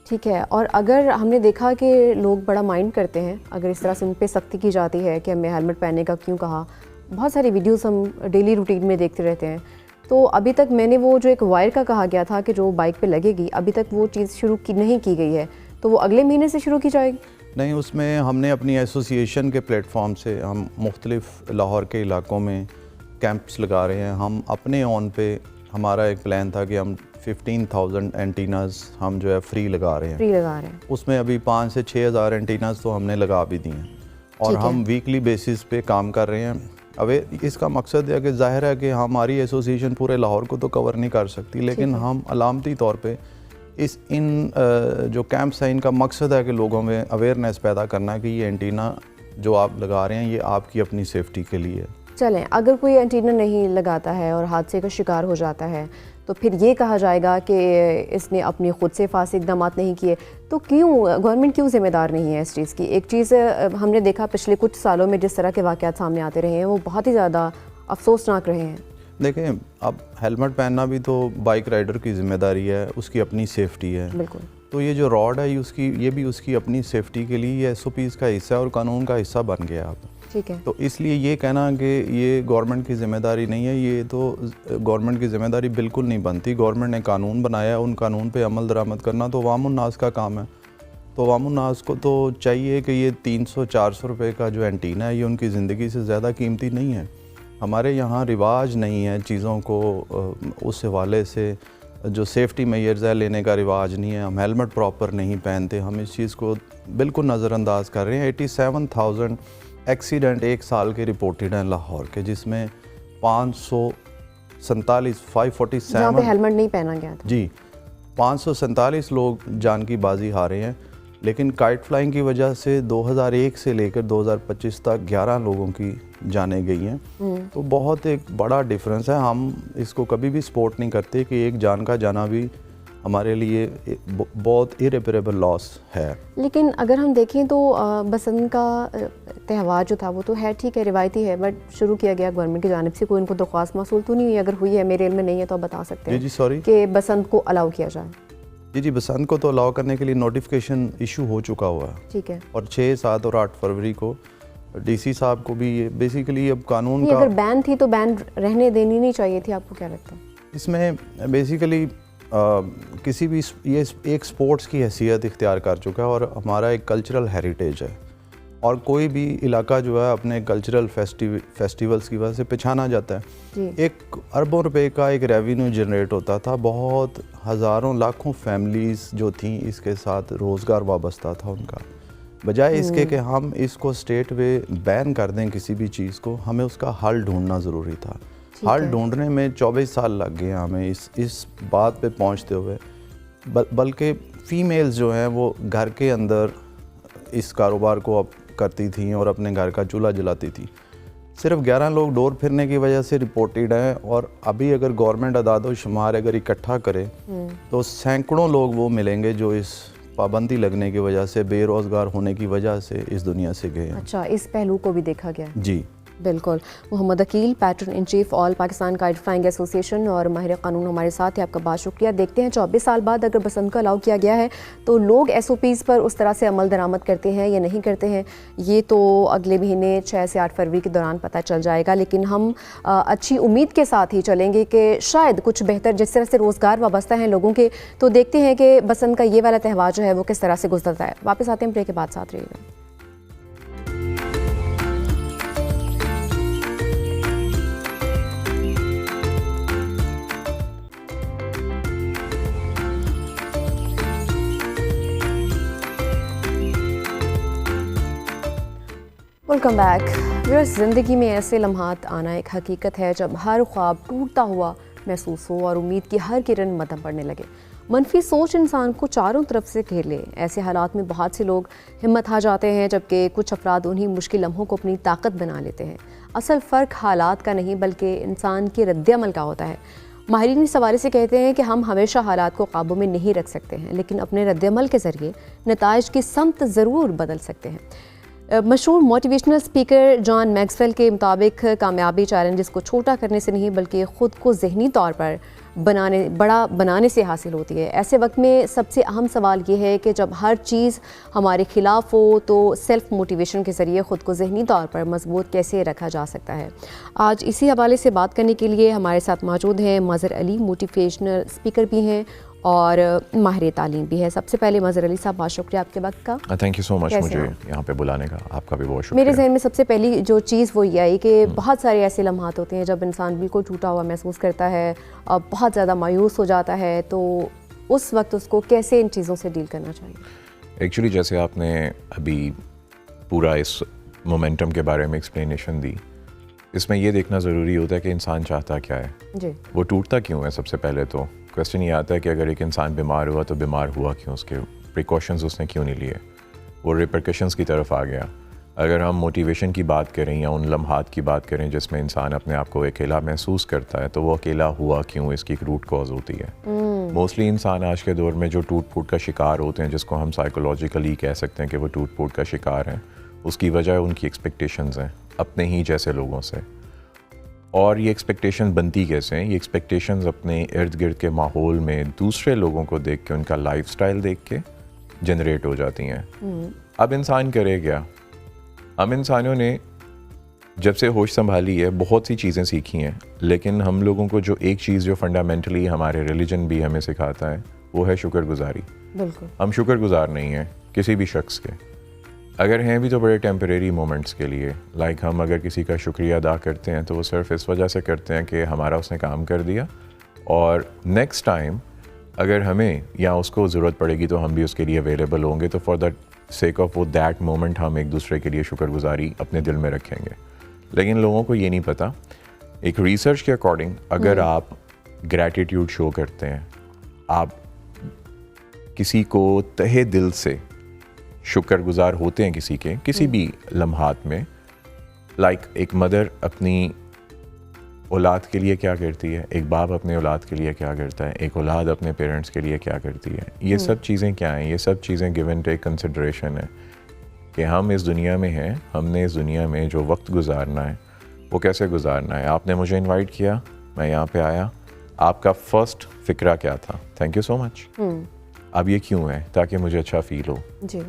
[SPEAKER 1] ठीक है। और अगर हमने देखा कि लोग बड़ा माइंड करते हैं, अगर इस तरह से उन पर सख्ती की जाती है कि हमें हेलमेट पहनने का क्यों कहा, बहुत सारी वीडियोस हम डेली रूटीन में देखते रहते हैं, तो अभी तक मैंने वो जो एक वायर का कहा गया था कि जो बाइक पे लगेगी, अभी तक वो चीज़ शुरू की नहीं की गई है, तो वो अगले महीने से शुरू की जाएगी?
[SPEAKER 3] नहीं, उसमें हमने अपनी एसोसिएशन के प्लेटफॉर्म से हम मुख्तलिफ लाहौर के इलाकों में कैंप्स लगा रहे हैं। हम अपने ऑन पे हमारा एक प्लान था कि हम 15,000 एंटीनाज हम जो है फ्री लगा रहे हैं। उसमें अभी 5 से 6 हज़ार एंटीनाज तो हमने लगा भी दिए हैं और हम वीकली बेसिस पे काम कर रहे हैं। अब इसका मकसद है कि जाहिर है कि हमारी एसोसिएशन पूरे लाहौर को तो कवर नहीं कर सकती, लेकिन हम अलामती तौर पे इन जो कैंप्स हैं इनका मकसद है कि लोगों में अवेयरनेस पैदा करना है कि ये एंटीना जो आप लगा रहे हैं ये आपकी अपनी सेफ्टी के लिए है।
[SPEAKER 1] चलें, अगर कोई एंटीना नहीं लगाता है और हादसे का शिकार हो जाता है तो फिर ये कहा जाएगा कि इसने अपने खुद से फासिक इक़दामात नहीं किए, तो क्यों गवर्नमेंट क्यों ज़िम्मेदार नहीं है इस चीज़ की? एक चीज़ हमने देखा पिछले कुछ सालों में जिस तरह के वाक़यात सामने आते रहे हैं वो बहुत ही ज़्यादा अफसोसनाक रहे हैं।
[SPEAKER 3] देखें, अब हेलमेट पहनना भी तो बाइक राइडर की ज़िम्मेदारी है, उसकी अपनी सेफ्टी है।
[SPEAKER 1] बिल्कुल।
[SPEAKER 3] तो ये जो रॉड है ये भी उसकी अपनी सेफ्टी के लिए SOPs का हिस्सा है और कानून का हिस्सा बन गया अब।
[SPEAKER 1] ठीक है।
[SPEAKER 3] तो इसलिए ये कहना कि ये गवर्नमेंट की ज़िम्मेदारी नहीं है, ये तो गवर्नमेंट की ज़िम्मेदारी बिल्कुल नहीं बनती। गवर्नमेंट ने कानून बनाया, उन कानून पे अमल दरामद करना तो अवामुन्नास का काम है। तो अवामुन्नास को तो चाहिए कि ये 300-400 रुपये का जो एंटीना है ये उनकी ज़िंदगी से ज़्यादा कीमती नहीं है। हमारे यहाँ रिवाज नहीं है चीज़ों को उस हवाले से, जो सेफ्टी मेजर्स है लेने का रिवाज नहीं है। हम हेलमेट प्रॉपर नहीं पहनते, हम इस चीज़ को बिल्कुल नज़रअंदाज कर रहे हैं। 87,000 एक्सीडेंट एक साल के रिपोर्टेड हैं लाहौर के, जिसमें 547
[SPEAKER 1] जहाँ पे हेलमेट नहीं पहना गया था।
[SPEAKER 3] जी, 547 लोग जान की बाजी हारे हैं। लेकिन काइट फ्लाइंग की वजह से 2001 से लेकर 2025 तक 11 लोगों की जानें गई हैं। तो बहुत एक बड़ा डिफरेंस है। हम इसको कभी भी सपोर्ट नहीं करते कि एक जान का जाना भी हमारे लिए बहुत इरेपरेबल लॉस है।
[SPEAKER 1] लेकिन अगर हम देखें तो बसंत का त्यौहार जो था वो तो है, ठीक है, रिवायती है, बट शुरू किया गया गवर्नमेंट की जानिब से, कोई उनको दरख्वास्त मौसूल तो नहीं हुई? अगर हुई है, मेरे इल्म में नहीं है तो आप बता सकते हैं।
[SPEAKER 3] जी सॉरी,
[SPEAKER 1] कि बसंत को अलाउ किया जाए।
[SPEAKER 3] जी बसंत को तो अलाउ करने के लिए नोटिफिकेशन इशू हो चुका हुआ है।
[SPEAKER 1] ठीक है।
[SPEAKER 3] और 6, 7 और 8 फरवरी को DC साहब को भी ये बेसिकली अब कानून का,
[SPEAKER 1] अगर बैन थी तो बैन रहने देनी नहीं चाहिए थी, आपको क्या लगता है?
[SPEAKER 3] इसमें बेसिकली किसी भी ये एक स्पोर्ट्स की हैसियत इख्तियार कर चुका है और हमारा एक कल्चरल हेरिटेज है और कोई भी इलाका जो है अपने कल्चरल फेस्टिवल्स की वजह से पहचाना जाता है। एक अरबों रुपए का एक रेवेन्यू जनरेट होता था, बहुत हज़ारों लाखों फैमिलीज़ जो थी इसके साथ रोज़गार वाबस्ता था उनका। बजाय इसके कि हम इसको स्टेट वे बैन कर दें किसी भी चीज़ को, हमें उसका हल ढूंढना ज़रूरी था। हल ढूंढने में 24 साल लग गए हमें इस बात पे पहुंचते हुए। बल्कि फ़ीमेल्स जो हैं वो घर के अंदर इस कारोबार को अब करती थी और अपने घर का चूल्हा जलाती थी। सिर्फ 11 लोग डोर फिरने की वजह से रिपोर्टेड हैं, और अभी अगर गवर्नमेंट अदाद शुमार अगर इकट्ठा करे तो सैकड़ों लोग वो मिलेंगे जो इस पाबंदी लगने की वजह से, बेरोज़गार होने की वजह से इस दुनिया से गए हैं।
[SPEAKER 1] अच्छा, इस पहलू को भी देखा गया।
[SPEAKER 3] जी
[SPEAKER 1] बिल्कुल। Mohammad Aqeel, patron in chief all Pakistan kite flying association और माहिर कानून हमारे साथ है, आपका बहुत शुक्रिया। देखते हैं 24 साल बाद अगर बसंत को अलाउ किया गया है तो लोग SOPs पर उस तरह से अमल दरामद करते हैं या नहीं करते हैं, ये तो अगले महीने 6 से 8 फरवरी के दौरान पता चल जाएगा। लेकिन हम अच्छी उम्मीद के साथ ही चलेंगे कि शायद कुछ बेहतर, जिस तरह से रोज़गार वाबस्ता हैं लोगों के, तो देखते हैं कि बसंत का ये वाला त्यौहार जो है वो किस तरह से गुजरता है। वापस आते हैं ब्रेक के बाद, साथ रहिएगा। Welcome back. व्यूअर्स, ज़िंदगी में ऐसे लम्हात आना एक हकीकत है जब हर ख्वाब टूटता हुआ महसूस हो और उम्मीद की हर किरण मद्धम पड़ने लगे। मनफी सोच इंसान को चारों तरफ से घेर ले। ऐसे हालात में बहुत से लोग हिम्मत हार जाते हैं, जबकि कुछ अफराद उन्हीं मुश्किल लम्हों को अपनी ताकत बना लेते हैं। असल फ़र्क हालात का नहीं बल्कि इंसान के रद्द-ए-अमल का होता है। माहिरीन इस हवाले से कहते हैं कि हम हमेशा हालात को काबू में नहीं रख सकते हैं, लेकिन अपने रद्द-ए-अमल के ज़रिए नताइज की समत ज़रूर बदल सकते हैं। मशहूर मोटिवेशनल स्पीकर जॉन मैक्सवेल के मुताबिक कामयाबी चैलेंजेस को छोटा करने से नहीं बल्कि ख़ुद को ज़हनी तौर पर बड़ा बनाने से हासिल होती है। ऐसे वक्त में सबसे अहम सवाल ये है कि जब हर चीज़ हमारे ख़िलाफ़ हो तो सेल्फ़ मोटिवेशन के ज़रिए ख़ुद को ज़हनी तौर पर मजबूत कैसे रखा जा सकता है। आज इसी हवाले से बात करने के लिए हमारे साथ मौजूद हैं मज़हर अली, मोटिवेशनल स्पीकर भी हैं और माहिर तालीम भी है। सबसे पहले मज़हर अली साहब, बहुत शुक्रिया आपके वक्त का।
[SPEAKER 4] थैंक यू सो मच मुझे यहाँ पे बुलाने का, आपका भी बहुत शुक्रिया।
[SPEAKER 1] मेरे जहन में सबसे पहली जो चीज़ वो ये आई कि बहुत सारे ऐसे लम्हात होते हैं जब इंसान बिल्कुल टूटा हुआ महसूस करता है और बहुत ज़्यादा मायूस हो जाता है, तो उस वक्त उसको कैसे इन चीज़ों से डील करना चाहिए?
[SPEAKER 4] एक्चुअली जैसे आपने अभी पूरा इस मोमेंटम के बारे में एक्सप्लेनेशन दी, इसमें ये देखना ज़रूरी होता है कि इंसान चाहता क्या है
[SPEAKER 1] जी।
[SPEAKER 4] वो टूटता क्यों है। सबसे पहले तो क्वेश्चन ये आता है कि अगर एक इंसान बीमार हुआ तो बीमार हुआ क्यों, उसके प्रिकॉशंस उसने क्यों नहीं लिए, वो रिपरकशंस की तरफ आ गया। अगर हम मोटिवेशन की बात करें या उन लम्हात की बात करें जिसमें इंसान अपने आप को अकेला महसूस करता है, तो वो अकेला हुआ क्यों, इसकी एक रूट कॉज होती है। मोस्टली इंसान आज के दौर में जो टूट फूट का शिकार होते हैं, जिसको हम साइकोलॉजिकली कह सकते हैं कि वो टूट फूट का शिकार हैं, उसकी वजह उनकी एक्सपेक्टेशंस हैं अपने ही जैसे लोगों से। और ये एक्सपेक्टेशन बनती कैसे हैं? ये एक्सपेक्टेशंस अपने इर्द गिर्द के माहौल में दूसरे लोगों को देख के, उनका लाइफस्टाइल देख के जनरेट हो जाती हैं। अब इंसान करे क्या? हम इंसानों ने जब से होश संभाली है बहुत सी चीज़ें सीखी हैं, लेकिन हम लोगों को जो एक चीज़ जो फंडामेंटली हमारे रिलीजन भी हमें सिखाता है वो है शुक्रगुजारी।
[SPEAKER 1] बिल्कुल।
[SPEAKER 4] हम शुक्रगुजार नहीं हैं किसी भी शख्स के, अगर हैं भी तो बड़े टेम्परेरी मोमेंट्स के लिए। लाइक हम अगर किसी का शुक्रिया अदा करते हैं तो वो सिर्फ इस वजह से करते हैं कि हमारा उसने काम कर दिया, और नेक्स्ट टाइम अगर हमें या उसको ज़रूरत पड़ेगी तो हम भी उसके लिए अवेलेबल होंगे। तो फॉर द सेक ऑफ वो दैट मोमेंट हम एक दूसरे के लिए शुक्रगुजारी अपने दिल में रखेंगे। लेकिन लोगों को ये नहीं पता। एक रिसर्च के अकॉर्डिंग अगर आप ग्रैटिट्यूड शो करते हैं, आप किसी को तहे दिल से शुक्रगुजार होते हैं किसी के किसी भी लम्हात में, लाइक एक मदर अपनी औलाद के लिए क्या करती है, एक बाप अपने औलाद के लिए क्या करता है, एक औलाद अपने पेरेंट्स के लिए क्या करती है, ये सब चीज़ें क्या हैं? ये सब चीज़ें गिव एंड टेक कंसिडरेशन है कि हम इस दुनिया में हैं, हमने इस दुनिया में जो वक्त गुजारना है वो कैसे गुजारना है। आपने मुझे इनवाइट किया, मैं यहाँ पे आया, आपका फ़र्स्ट फ़िक्रा क्या था? Thank you so much. अब ये क्यों है? ताकि मुझे अच्छा फ़ील हो।
[SPEAKER 1] जी।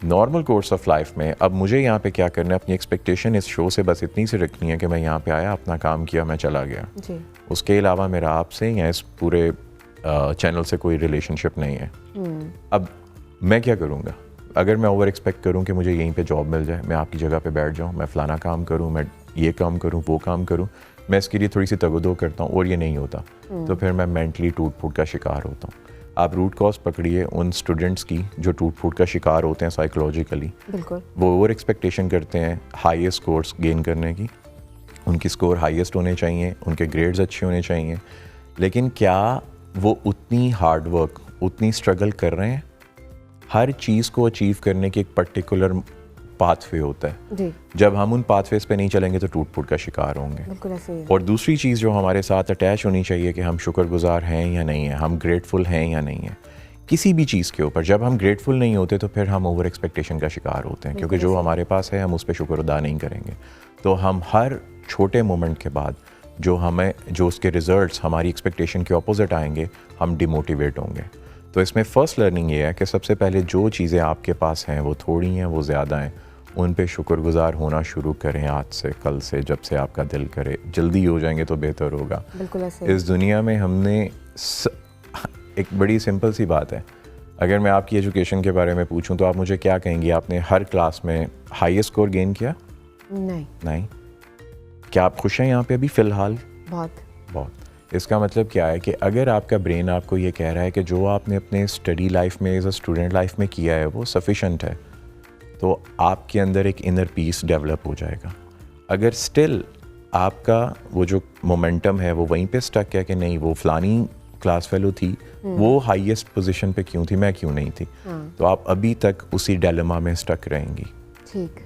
[SPEAKER 4] नॉर्मल कोर्स ऑफ लाइफ में अब मुझे यहाँ पे क्या करना है, अपनी एक्सपेक्टेशन इस शो से बस इतनी सी रखनी है कि मैं यहाँ पे आया, अपना काम किया, मैं चला गया।
[SPEAKER 1] जी।
[SPEAKER 4] उसके अलावा मेरा आपसे या इस पूरे चैनल से कोई रिलेशनशिप नहीं है। अब मैं क्या करूँगा? अगर मैं ओवर एक्सपेक्ट करूँ कि मुझे यहीं पे जॉब मिल जाए, मैं आपकी जगह पे बैठ जाऊँ, मैं फ़लाना काम करूँ, मैं ये काम करूँ, वो काम करूँ, मैं इसके लिए थोड़ी सी तगदो करता हूँ और ये नहीं होता, तो फिर मैं मेंटली टूट फूट का शिकार होता हूँ। आप रूट कॉज पकड़िए उन स्टूडेंट्स की जो टूट फूट का शिकार होते हैं साइकोलॉजिकली।
[SPEAKER 1] बिल्कुल।
[SPEAKER 4] वो ओवर एक्सपेक्टेशन करते हैं हाईएस्ट स्कोर्स गेन करने की, उनकी स्कोर हाईएस्ट होने चाहिए, उनके ग्रेड्स अच्छे होने चाहिए, लेकिन क्या वो उतनी हार्ड वर्क, उतनी स्ट्रगल कर रहे हैं? हर चीज़ को अचीव करने की एक पर्टिकुलर पाथवे होता है
[SPEAKER 1] जी।
[SPEAKER 4] जब हम उन पाथवेज पे नहीं चलेंगे तो टूट फूट का शिकार होंगे।
[SPEAKER 1] बिल्कुल ऐसे ही है।
[SPEAKER 4] और दूसरी चीज़ जो हमारे साथ अटैच होनी चाहिए कि हम शुक्रगुजार हैं या नहीं हैं, हम ग्रेटफुल हैं या नहीं हैं किसी भी चीज़ के ऊपर। जब हम ग्रेटफुल नहीं होते तो फिर हम ओवर एक्सपेक्टेशन का शिकार होते हैं, क्योंकि जो हमारे पास है हम उस पर शुक्र अदा नहीं करेंगे। तो हम हर छोटे मोमेंट के बाद जो उसके रिजल्ट्स हमारी एक्सपेक्टेशन के ऑपोजिट आएंगे, हम डिमोटिवेट होंगे। तो इसमें फ़र्स्ट लर्निंग ये है कि सबसे पहले जो चीज़ें आपके पास हैं वो थोड़ी हैं, वो ज़्यादा हैं, उन पे शुक्रगुजार होना शुरू करें आज से, कल से, जब से आपका दिल करे। जल्दी हो जाएंगे तो बेहतर होगा।
[SPEAKER 1] बिल्कुल ऐसे
[SPEAKER 4] इस दुनिया में हमने एक बड़ी सिंपल सी बात है, अगर मैं आपकी एजुकेशन के बारे में पूछूं तो आप मुझे क्या कहेंगी? आपने हर क्लास में हाईएस्ट स्कोर गेन किया? नहीं। क्या आप खुश हैं यहाँ पे अभी फ़िलहाल? बहुत। इसका मतलब क्या है कि अगर आपका ब्रेन आपको ये कह रहा है कि जो आपने अपने स्टडी लाइफ में, एज अ स्टूडेंट लाइफ में किया है वो सफिशेंट है, तो आपके अंदर एक इनर पीस डेवलप हो जाएगा। अगर स्टिल आपका वो जो मोमेंटम है वो वहीं पे स्टक है कि नहीं वो फलानी क्लास फेलो थी, वो हाईएस्ट पोजीशन पे क्यों थी, मैं क्यों नहीं थी, तो आप अभी तक उसी डायलेमा में स्टक रहेंगी।
[SPEAKER 1] ठीक।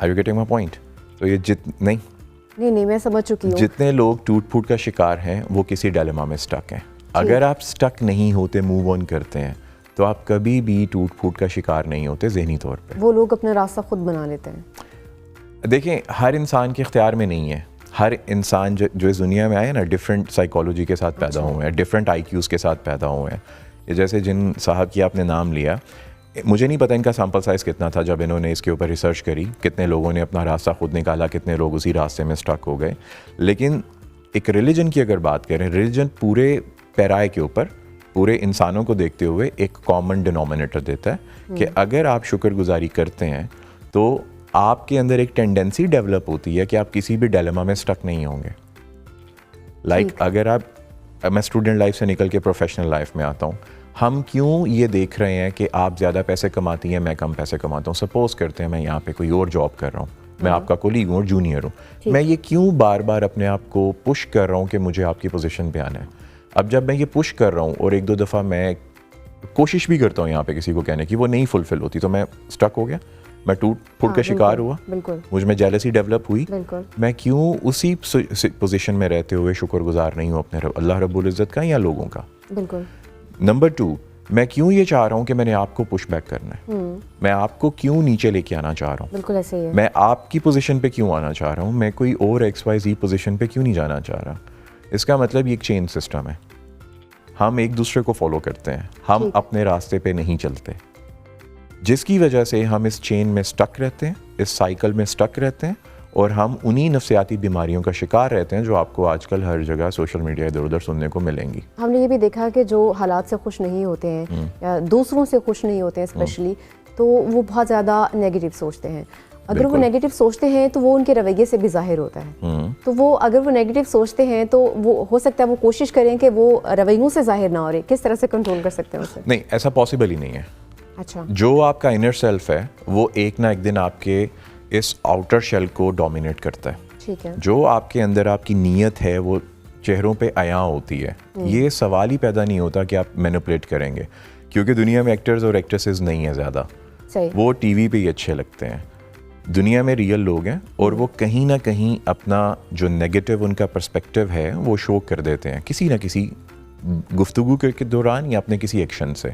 [SPEAKER 4] Are you getting my point? तो ये
[SPEAKER 1] नहीं मैं समझ चुकी हूँ।
[SPEAKER 4] जितने लोग टूट फूट का शिकार हैं वो किसी डायलेमा में स्टक हैं। अगर आप स्टक नहीं होते, मूव ऑन करते हैं, तो आप कभी भी टूट फूट का शिकार नहीं होते ज़हनी तौर पे।
[SPEAKER 1] वो लोग अपना रास्ता खुद बना लेते हैं।
[SPEAKER 4] देखें, हर इंसान के इख्तियार में नहीं है। हर इंसान जो इस दुनिया में आए ना, डिफरेंट साइकोलॉजी के साथ पैदा हुए हैं, डिफरेंट IQs के साथ पैदा हुए हैं। ये जैसे जिन साहब की आपने नाम लिया, मुझे नहीं पता इनका सैम्पल साइज़ कितना था जब इन्होंने इसके ऊपर रिसर्च करी, कितने लोगों ने अपना रास्ता खुद निकाला, कितने लोग उसी रास्ते में स्टक हो गए। लेकिन एक रिलीजन की अगर बात करें, रिलीजन पूरे पैराए के ऊपर, पूरे इंसानों को देखते हुए एक कॉमन डिनोमिनेटर देता है कि अगर आप शुक्रगुजारी करते हैं तो आपके अंदर एक टेंडेंसी डेवलप होती है कि आप किसी भी डायलेमा में स्टक नहीं होंगे। अगर मैं स्टूडेंट लाइफ से निकल के प्रोफेशनल लाइफ में आता हूँ, हम क्यों ये देख रहे हैं कि आप ज़्यादा पैसे कमाती हैं, मैं कम पैसे कमाता हूँ। सपोज़ करते हैं मैं यहाँ पे कोई और जॉब कर रहा हूँ, मैं आपका कोलीग हूँ और जूनियर हूँ, मैं ये क्यों बार बार अपने आप को पुश कर रहा हूँ कि मुझे आपकी पोजीशन पे आना है। अब जब मैं ये पुश कर रहा हूँ और एक दो दफ़ा मैं कोशिश भी करता हूँ यहाँ पे किसी को कहने की, वो नहीं फुलफिल होती, तो मैं स्टक हो गया, मैं टूट फूट का शिकार हुआ, मुझ में जेलसी डेवलप हुई। मैं क्यों उसी पोजीशन में रहते हुए शुक्रगुजार नहीं हूँ अपने अल्लाह रब्बुल इज़्ज़त का या लोगों का? नंबर 2, मैं क्यों ये चाह रहा हूँ कि मैंने आपको पुश बैक करना है, मैं आपको क्यों नीचे लेके आना चाह रहा हूँ,
[SPEAKER 1] बिल्कुल ऐसे ही है।
[SPEAKER 4] मैं आपकी पोजीशन पे क्यों आना चाह रहा हूँ, मैं कोई और XYZ पोजीशन पे क्यों नहीं जाना चाह रहा। इसका मतलब ये एक चेन सिस्टम है, हम एक दूसरे को फॉलो करते हैं, हम अपने रास्ते पे नहीं चलते, जिसकी वजह से हम इस चेन में स्टक रहते हैं, इस साइकिल में स्टक रहते हैं, और हम उन्हीं नफ्सियाती बीमारियों का शिकार रहते हैं जो आपको आजकल हर जगह सोशल मीडिया इधर उधर सुनने को मिलेंगी।
[SPEAKER 1] हमने ये भी देखा कि जो हालात से खुश नहीं होते हैं या दूसरों से खुश नहीं होते हैं स्पेशली, तो वो बहुत ज़्यादा नेगेटिव सोचते हैं। अगर वो नेगेटिव सोचते हैं तो वो उनके रवैये से भी जाहिर होता है। तो वो अगर वो नेगेटिव सोचते हैं तो वो हो सकता है वो कोशिश करें कि वो रवैयों से जाहिर ना हो रहे। किस तरह से कंट्रोल कर सकते हैं उसे?
[SPEAKER 4] नहीं, ऐसा पॉसिबल ही नहीं है।
[SPEAKER 1] अच्छा,
[SPEAKER 4] जो आपका इनर सेल्फ है वो एक ना एक दिन आपके इस आउटर शेल को डोमिनेट करता है।
[SPEAKER 1] ठीक है।
[SPEAKER 4] जो आपके अंदर आपकी नीयत है वो चेहरों पे अयां होती है। ये सवाल ही पैदा नहीं होता कि आप मैनिपुलेट करेंगे, क्योंकि दुनिया में एक्टर्स और एक्ट्रेसेस नहीं है ज़्यादा, वो टीवी पे ही अच्छे लगते हैं। दुनिया में रियल लोग हैं और वो कहीं ना कहीं अपना जो नेगेटिव उनका पर्सपेक्टिव है वो शो कर देते हैं किसी ना किसी गुफ्तगू के दौरान या अपने किसी एक्शन से।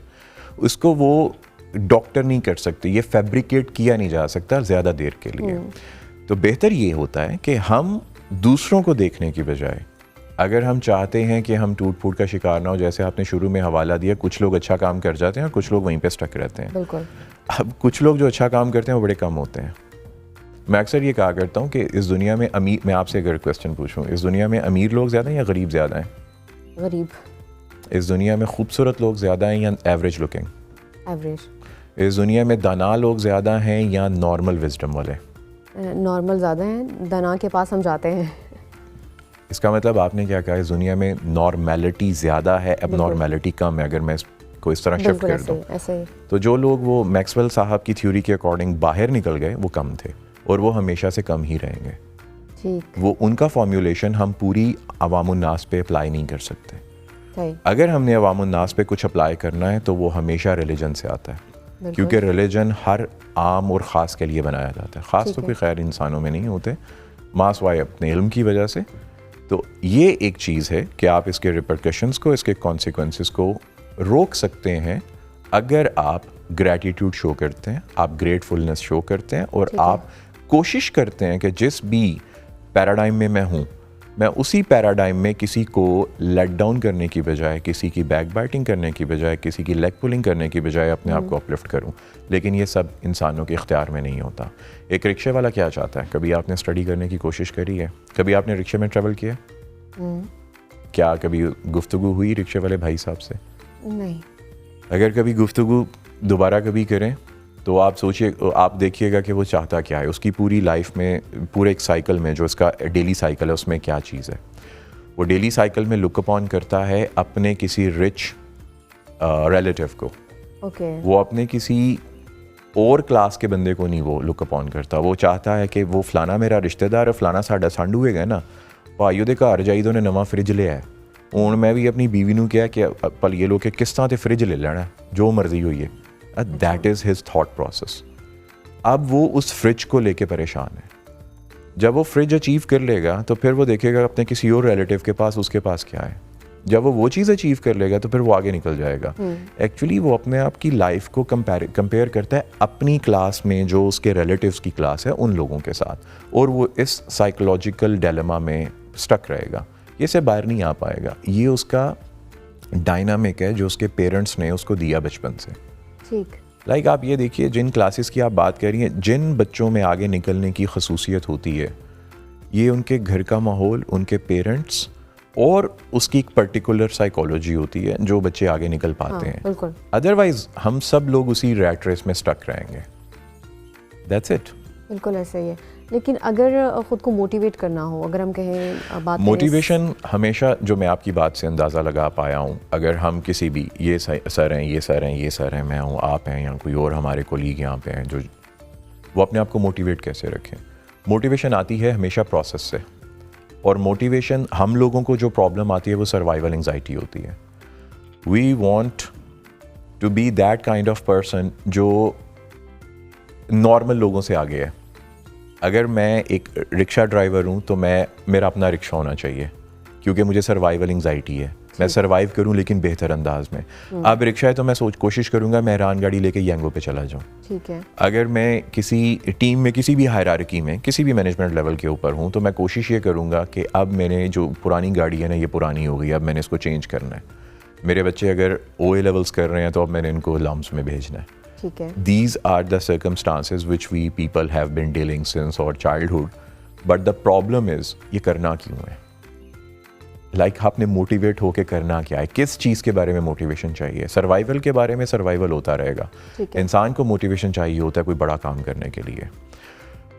[SPEAKER 4] उसको वो डॉक्टर नहीं कर सकते, ये फैब्रिकेट किया नहीं जा सकता ज़्यादा देर के लिए। तो बेहतर ये होता है कि हम दूसरों को देखने की बजाय, अगर हम चाहते हैं कि हम टूट फूट का शिकार ना हो, जैसे आपने शुरू में हवाला दिया, कुछ लोग अच्छा काम कर जाते हैं और कुछ लोग वहीं पे स्टक रहते हैं।
[SPEAKER 1] बिल्कुल।
[SPEAKER 4] अब कुछ लोग जो अच्छा काम करते हैं वो बड़े कम होते हैं। मैं अक्सर ये कहा करता हूँ कि इस दुनिया में अमीर, मैं आपसे अगर क्वेश्चन पूछूँ, इस दुनिया में अमीर लोग ज़्यादा हैं या गरीब ज़्यादा हैं?
[SPEAKER 1] गरीब।
[SPEAKER 4] इस दुनिया में खूबसूरत लोग ज़्यादा हैं या एवरेज लुकिंग?
[SPEAKER 1] एवरेज।
[SPEAKER 4] इस दुनिया में दाना लोग ज़्यादा हैं या नॉर्मल विजडम वाले?
[SPEAKER 1] नॉर्मल ज़्यादा हैं, दाना के पास हम जाते हैं।
[SPEAKER 4] इसका मतलब आपने क्या कहा, इस दुनिया में नॉर्मेलिटी ज़्यादा है, अब नॉर्मेलिटी कम है, अगर मैं इसको इस तरह शिफ्ट कर दूँ।
[SPEAKER 1] ऐसे
[SPEAKER 4] तो जो लोग वो मैक्सवेल साहब की थ्योरी के अकॉर्डिंग बाहर निकल गए वो कम थे और वो हमेशा से कम ही रहेंगे।
[SPEAKER 1] ठीक।
[SPEAKER 4] वो उनका फॉर्मूलेशन हम पूरी अवामुन्नास पे अप्लाई नहीं कर सकते।
[SPEAKER 1] सही।
[SPEAKER 4] अगर हमने अवामुन्नास पे कुछ अप्लाई करना है तो वो हमेशा रिलीजन से आता है, क्योंकि रिलीजन हर आम और ख़ास के लिए बनाया जाता है। ख़ास तो कोई खैर इंसानों में नहीं होते, मास वाई अपने इल्म की वजह से। तो ये एक चीज़ है कि आप इसके रिपरकशंस को, इसके कॉन्सिक्वेंसेस को रोक सकते हैं अगर आप ग्रैटिट्यूड शो करते हैं, आप ग्रेटफुलनेस शो करते हैं और आप कोशिश करते हैं कि जिस भी पैराडाइम में मैं हूँ, मैं उसी पैराडाइम में किसी को लेट डाउन करने की बजाय, किसी की बैक बाइटिंग करने की बजाय, किसी की लेग पुलिंग करने की बजाय अपने आप को अपलिफ्ट करूं। लेकिन ये सब इंसानों के इख्तियार में नहीं होता। एक रिक्शे वाला क्या चाहता है? कभी आपने स्टडी करने की कोशिश करी है? कभी आपने रिक्शे में ट्रैवल किया? क्या कभी गुफ्तगू हुई रिक्शे वाले भाई साहब से?
[SPEAKER 1] नहीं।
[SPEAKER 4] अगर कभी गुफ्तगू दोबारा कभी करें तो आप सोचिए, आप देखिएगा कि वो चाहता क्या है उसकी पूरी लाइफ में, पूरे एक साइकिल में जो इसका डेली साइकिल है उसमें क्या चीज़ है। वो डेली साइकिल में लुक अपॉन करता है अपने किसी रिच रिलेटिव को। वो अपने किसी और क्लास के बंदे को नहीं वो लुक अपॉन करता। वो चाहता है कि वो फलाना मेरा रिश्तेदार है, फलाना साडा सांडू है ना, भाई दे घर जाई तो उन्हें नवा फ्रिज लिया है, हूँ मैं भी अपनी बीवी नूं कहा कि पल ये लोग कि किस तरह से फ्रिज ले लेना जो मर्जी हुई है। That is his thought process. अब वो उस फ्रिज को लेके परेशान है। जब वो फ्रिज अचीव कर लेगा तो फिर वो देखेगा अपने किसी और रिलेटिव के पास, उसके पास क्या है। जब वो चीज़ अचीव कर लेगा तो फिर वो आगे निकल जाएगा। एक्चुअली वो अपने आप की लाइफ को कंपेयर करता है अपनी क्लास में जो उसके रिलेटिव्स की क्लास है उन लोगों के साथ, और वो इस साइकोलॉजिकल डिलेमा में स्टक रहेगा, ये से बाहर नहीं आ पाएगा। ये उसका डायनामिक है जो उसके पेरेंट्स ने उसको दिया बचपन से। ठीक। आप ये देखिए, जिन क्लासेस की आप बात कर रही हैं, जिन बच्चों में आगे निकलने की खसूसियत होती है, ये उनके घर का माहौल, उनके पेरेंट्स और उसकी एक पर्टिकुलर साइकोलॉजी होती है जो बच्चे आगे निकल पाते हैं। अदरवाइज हम सब लोग उसी रैट रेस में स्टक रहेंगे। That's it.
[SPEAKER 1] बिल्कुल ऐसा ही है। लेकिन अगर ख़ुद को मोटिवेट करना हो, अगर हम कहें बात
[SPEAKER 4] मोटिवेशन हमेशा, जो मैं आपकी बात से अंदाज़ा लगा पाया हूँ, अगर हम किसी भी, ये सर हैं, ये सर हैं, ये सर हैं, मैं हूँ, आप हैं, या कोई और हमारे कोलीग यहाँ पे हैं, जो वो अपने आप को मोटिवेट कैसे रखें। मोटिवेशन आती है हमेशा प्रोसेस से, और मोटिवेशन हम लोगों को जो प्रॉब्लम आती है वो सर्वाइवल एंजाइटी होती है। We want to be that kind of person जो नॉर्मल लोगों से आगे है। अगर मैं एक रिक्शा ड्राइवर हूँ तो मेरा अपना रिक्शा होना चाहिए, क्योंकि मुझे सर्वाइवल एंजाइटी है। मैं सर्वाइव करूँ लेकिन बेहतर अंदाज में। अब रिक्शा है तो मैं कोशिश करूँगा मैं हैरान गाड़ी लेके यंगो पे चला जाऊँ।
[SPEAKER 1] ठीक है।
[SPEAKER 4] अगर मैं किसी टीम में, किसी भी हायरार्की में, किसी भी मैनेजमेंट लेवल के ऊपर हूँ, तो मैं कोशिश ये करूँगा कि अब मैंने जो पुरानी गाड़ी है ना, ये पुरानी हो गई, अब मैंने इसको चेंज करना है। मेरे बच्चे अगर OA लेवल्स कर रहे हैं तो अब मैंने इनको लम्स में भेजना है।
[SPEAKER 1] ठीक है।
[SPEAKER 4] These are the circumstances which we people have been dealing since our childhood, but the problem is ये करना क्यों है? आपने मोटिवेट होके करना क्या है? किस चीज़ के बारे में मोटिवेशन चाहिए? सर्वाइवल के बारे में सर्वाइवल होता रहेगा। इंसान को मोटिवेशन चाहिए होता है कोई बड़ा काम करने के लिए।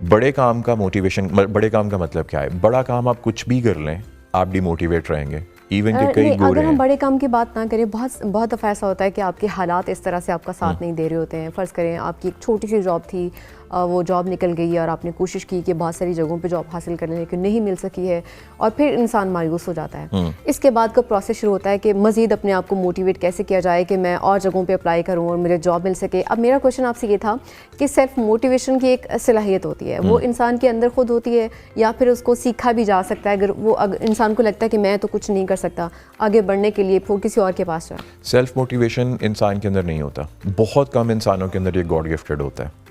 [SPEAKER 4] बड़े काम का मोटिवेशन, बड़े काम का मतलब क्या है? बड़ा काम आप कुछ भी कर लें, आप डिमोटिवेट रहेंगे। इवन के कई गोरे
[SPEAKER 1] अगर हम बड़े काम की बात ना करें, बहुत दफ़ा ऐसा होता है कि आपके हालात इस तरह से आपका साथ नहीं दे रहे होते हैं। फ़र्ज़ करें आपकी एक छोटी सी जॉब थी, वो जॉब निकल गई और आपने कोशिश की कि बहुत सारी जगहों पे जॉब हासिल कर लें, लेकिन नहीं मिल सकी है, और फिर इंसान मायूस हो जाता है। इसके बाद का प्रोसेस शुरू होता है कि मज़ीद अपने आप को मोटिवेट कैसे किया जाए कि मैं और जगहों पे अप्लाई करूं और मुझे जॉब मिल सके। अब मेरा क्वेश्चन आपसे ये था कि सेल्फ मोटिवेशन की एक सलाहियत होती है, वो इंसान के अंदर खुद होती है या फिर उसको सीखा भी जा सकता है? अगर इंसान को लगता है कि मैं तो कुछ नहीं कर सकता, आगे बढ़ने के लिए वो किसी और के पास जाए।
[SPEAKER 4] सेल्फ मोटिवेशन इंसान के अंदर नहीं होता। बहुत कम इंसानों के अंदर ये गॉड गिफ्टेड होता है।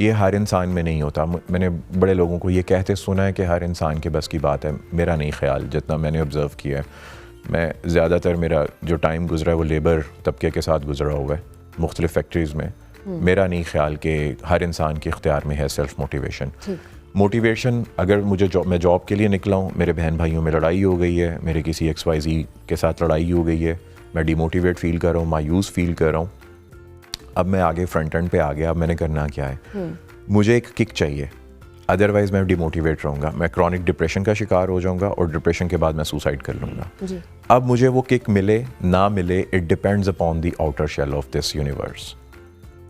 [SPEAKER 4] ये हर इंसान में नहीं होता। मैंने बड़े लोगों को ये कहते सुना है कि हर इंसान के बस की बात है। मेरा नहीं ख्याल, जितना मैंने ऑब्ज़र्व किया है, मैं ज़्यादातर मेरा जो टाइम गुजरा है वो लेबर तबके के साथ गुजरा हुआ है मुख्तलिफ़ फैक्ट्रीज़ में। मेरा नहीं ख्याल कि हर इंसान के इख्तियार में है सेल्फ मोटिवेशन। मोटिवेशन अगर मैं जॉब के लिए निकला हूँ, मेरे बहन भाइयों में लड़ाई हो गई है, मेरे किसी XYZ के साथ लड़ाई हो गई है, मैं डिमोटिवेट फील कर रहा हूँ, मायूस फील कर रहा हूँ, अब मैं आगे फ्रंट एंड पे आ गया। अब मैंने करना क्या है? मुझे एक किक चाहिए, अदरवाइज़ मैं डिमोटिवेट रहूँगा, मैं क्रॉनिक डिप्रेशन का शिकार हो जाऊँगा और डिप्रेशन के बाद मैं सुसाइड कर लूँगा। अब मुझे वो किक मिले ना मिले, it depends upon the outer shell of this universe.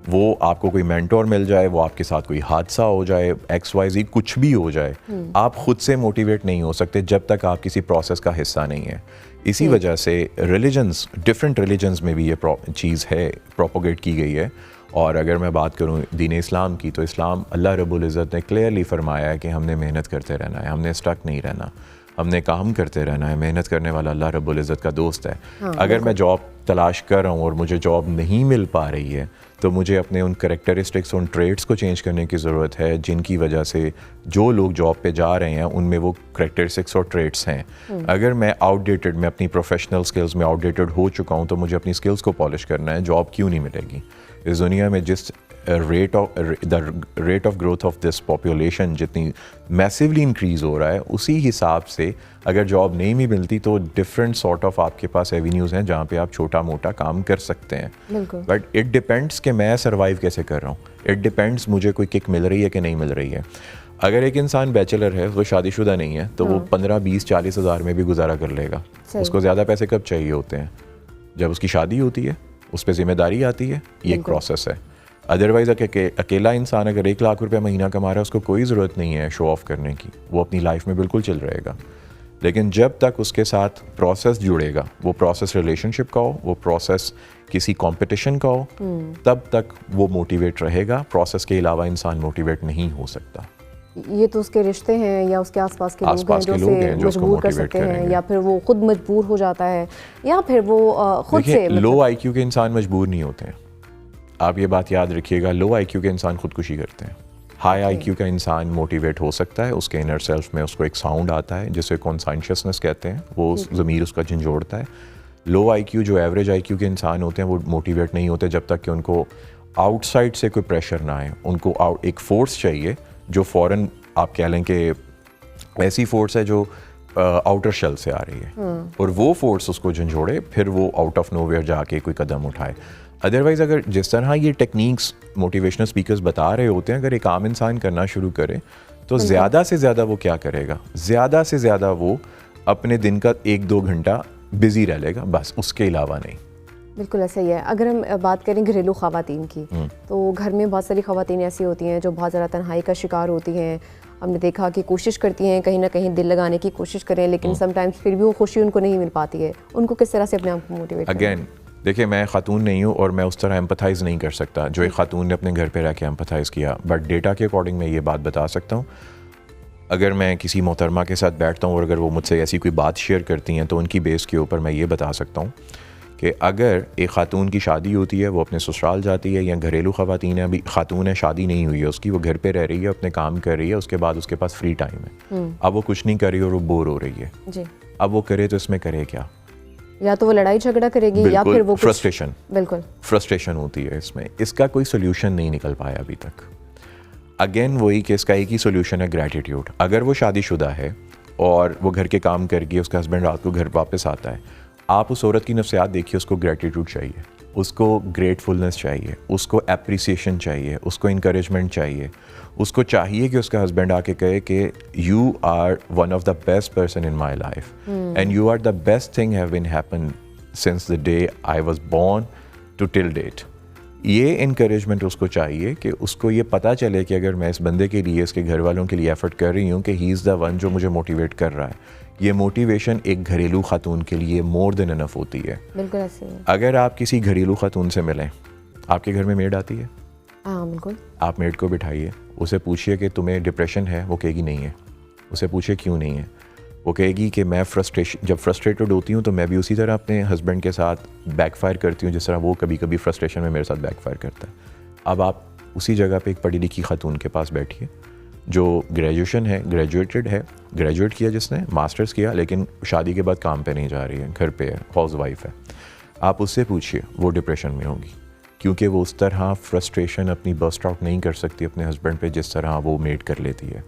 [SPEAKER 4] वो आपको कोई मेंटोर मिल जाए, वो आपके साथ कोई हादसा हो जाए, XYZ कुछ भी हो जाए, आप खुद से मोटिवेट नहीं हो सकते जब तक आप किसी प्रोसेस का हिस्सा नहीं है। इसी वजह से रिलीजन्स, डिफरेंट रिलीजन्स में भी ये चीज़ है, प्रोपोगेट की गई है। और अगर मैं बात करूँ दीन इस्लाम की, तो इस्लाम, अल्लाह रब्बुल इज़्ज़त ने क्लियरली फरमाया है कि हमने मेहनत करते रहना है, हमने स्टक नहीं रहना, हमने काम करते रहना है। मेहनत करने वाला अल्लाह रब्बुल इज़्ज़त का दोस्त है। अगर मैं जॉब तलाश कर रहा हूँ और मुझे जॉब नहीं मिल पा रही है, तो मुझे अपने उन करेक्टरिस्टिक्स, उन ट्रेड्स को चेंज करने की ज़रूरत है, जिनकी वजह से जो लोग जॉब पे जा रहे हैं उनमें वो करेक्टरिस्टिक्स और ट्रेड्स हैं। अगर मैं आउटडेटेड, मैं अपनी प्रोफेशनल स्किल्स में आउटडेटेड हो चुका हूँ, तो मुझे अपनी स्किल्स को पॉलिश करना है। जॉब क्यों नहीं मिलेगी? इस दुनिया में जिस rate of growth of this population जितनी मैसिवली इंक्रीज़ हो रहा है, उसी हिसाब से अगर जॉब नहीं भी मिलती तो डिफरेंट सॉर्ट ऑफ आपके पास एवेन्यूज़ हैं जहाँ पे आप छोटा मोटा काम कर सकते हैं। बट इट डिपेंड्स कि मैं सर्वाइव कैसे कर रहा हूँ। इट डिपेंड्स मुझे कोई किक मिल रही है कि नहीं मिल रही है। अगर एक इंसान बैचलर है, वो शादीशुदा नहीं है, तो वो 15, 20, 40 हज़ार में भी गुजारा कर लेगा। उसको ज़्यादा पैसे कब चाहिए होते हैं? जब उसकी शादी होती है, उस पर जिम्मेदारी आती है। ये एक प्रोसेस है। अदरवाइज़ अकेला इंसान अगर 1 लाख रुपया महीना कमा रहा है, उसको कोई ज़रूरत नहीं है शो ऑफ करने की, वो अपनी लाइफ में बिल्कुल चल रहेगा। लेकिन जब तक उसके साथ प्रोसेस जुड़ेगा, वो प्रोसेस रिलेशनशिप का हो, वो प्रोसेस किसी कंपटीशन का हो, तब तक वो मोटिवेट रहेगा। प्रोसेस के अलावा इंसान मोटिवेट नहीं हो सकता।
[SPEAKER 1] ये तो उसके रिश्ते हैं या उसके आसपास के लोग हैं जो उसे मजबूर कर सकते हैं, या फिर वो खुद मजबूर हो जाता है, या फिर वो खुद से।
[SPEAKER 4] लो IQ के इंसान मजबूर नहीं होते हैं, आप ये बात याद रखिएगा। लो IQ के इंसान खुदकुशी करते हैं। हाई IQ का इंसान मोटिवेट हो सकता है, उसके इनर सेल्फ में उसको एक साउंड आता है जिसे कॉन्साइंशियसनेस कहते हैं, वो ज़मीर उसका झंझोड़ता है। लो IQ, जो एवरेज IQ के इंसान होते हैं, वो मोटिवेट नहीं होते जब तक कि उनको आउटसाइड से कोई प्रेशर ना आए। उनको एक फ़ोर्स चाहिए जो फ़ौरन, आप कह लें कि ऐसी फ़ोर्स है जो आउटर शेल से आ रही है, और वो फोर्स उसको झंझोड़े, फिर वो आउट ऑफ नोवेयर जाके कोई कदम उठाए। अदरवाइज़ अगर जिस तरह ये टेक्निक्स मोटिवेशनल स्पीकर्स बता रहे होते हैं, अगर एक आम इंसान करना शुरू करे, तो ज़्यादा से ज़्यादा वो क्या करेगा? ज़्यादा से ज़्यादा वो अपने दिन का 1-2 घंटा बिज़ी रह लेगा, बस, उसके अलावा नहीं।
[SPEAKER 1] बिल्कुल ऐसा ही है। अगर हम बात करें घरेलू ख़वातीन की, तो घर में बहुत सारी ख़वातीन ऐसी होती हैं जो बहुत ज़्यादा तन्हाई का शिकार होती हैं। हमने देखा कि कोशिश करती हैं कहीं ना कहीं दिल लगाने की कोशिश करें, लेकिन समटाइम्स फिर भी वो खुशी उनको नहीं मिल पाती है। उनको किस तरह से अपने आप को मोटिवेट करें?
[SPEAKER 4] अगेन देखिए, मैं ख़ातून नहीं हूँ और मैं उस तरह एम्पथाइज़ नहीं कर सकता जो एक ख़ातून ने अपने घर पे रह के एम्पथाइज़ किया, बट डेटा के अकॉर्डिंग मैं ये बात बता सकता हूँ। अगर मैं किसी मोहतरमा के साथ बैठता हूँ और अगर वो मुझसे ऐसी कोई बात शेयर करती हैं, तो उनकी बेस के ऊपर मैं ये बता सकता हूँ कि अगर एक ख़ातून की शादी होती है, वो अपने ससुराल जाती है, या घरेलू ख़वातीन है, अभी ख़ातून है, शादी नहीं हुई है उसकी, वो घर पे रह रही है, अपने काम कर रही है, उसके बाद उसके पास फ्री टाइम है, अब वो कुछ नहीं कर रही और वो बोर हो रही है
[SPEAKER 1] जी।
[SPEAKER 4] अब वो करे तो इसमें करे क्या?
[SPEAKER 1] या तो वो लड़ाई झगड़ा करेगी, या फिर वो
[SPEAKER 4] फ्रस्ट्रेशन,
[SPEAKER 1] बिल्कुल
[SPEAKER 4] फ्रस्ट्रेशन होती है इसमें। इसका कोई सोल्यूशन नहीं निकल पाया अभी तक। अगेन वही कि इसका एक ही सोल्यूशन है, ग्रैटिट्यूड। अगर वो शादीशुदा है और वो घर के काम करके उसका हस्बैंड रात को घर वापस आता है, आप उस औरत की नफ्सियात देखिए, उसको ग्रैटिट्यूड चाहिए, उसको ग्रेटफुलनेस चाहिए, उसको एप्रिसिएशन चाहिए, उसको इनकरेजमेंट चाहिए, उसको चाहिए कि उसका हस्बैंड आके कहे कि you are one of the best person in my life and you are the best thing have been happen since the day I was born to till date. ये इनकरेजमेंट उसको चाहिए कि उसको ये पता चले कि अगर मैं इस बंदे के लिए, इसके घर वालों के लिए एफर्ट कर रही हूँ, कि ही इज़ द वन जो मुझे मोटिवेट कर रहा है। ये मोटिवेशन एक घरेलू खातून के लिए मोर देन इनफ होती है।
[SPEAKER 1] बिल्कुल ऐसे है।
[SPEAKER 4] अगर आप किसी घरेलू खातून से मिलें, आपके घर में मेड आती है?
[SPEAKER 1] हाँ बिल्कुल।
[SPEAKER 4] आप मेड को बिठाइए, उसे पूछिए कि तुम्हें डिप्रेशन है, वो कहेगी नहीं है। उसे पूछिए क्यों नहीं है, वो कहेगी कि मैं जब फ्रस्ट्रेटेड होती हूँ तो मैं भी उसी तरह अपने हस्बैंड के साथ बैकफायर करती हूँ जिस तरह वो कभी कभी फ्रस्ट्रेशन में मेरे साथ बैकफायर करता है। अब आप उसी जगह पे एक पढ़ी लिखी खातून के पास बैठिए जो ग्रेजुएशन है, ग्रेजुएटेड है, ग्रेजुएट किया जिसने, मास्टर्स किया, लेकिन शादी के बाद काम पे नहीं जा रही है, घर पे है, हाउस वाइफ है। आप उससे पूछिए, वो डिप्रेशन में होगी, क्योंकि वो उस तरह फ्रस्ट्रेशन अपनी बर्स्ट आउट नहीं कर सकती अपने हस्बैंड पे जिस तरह वो मेड कर लेती है।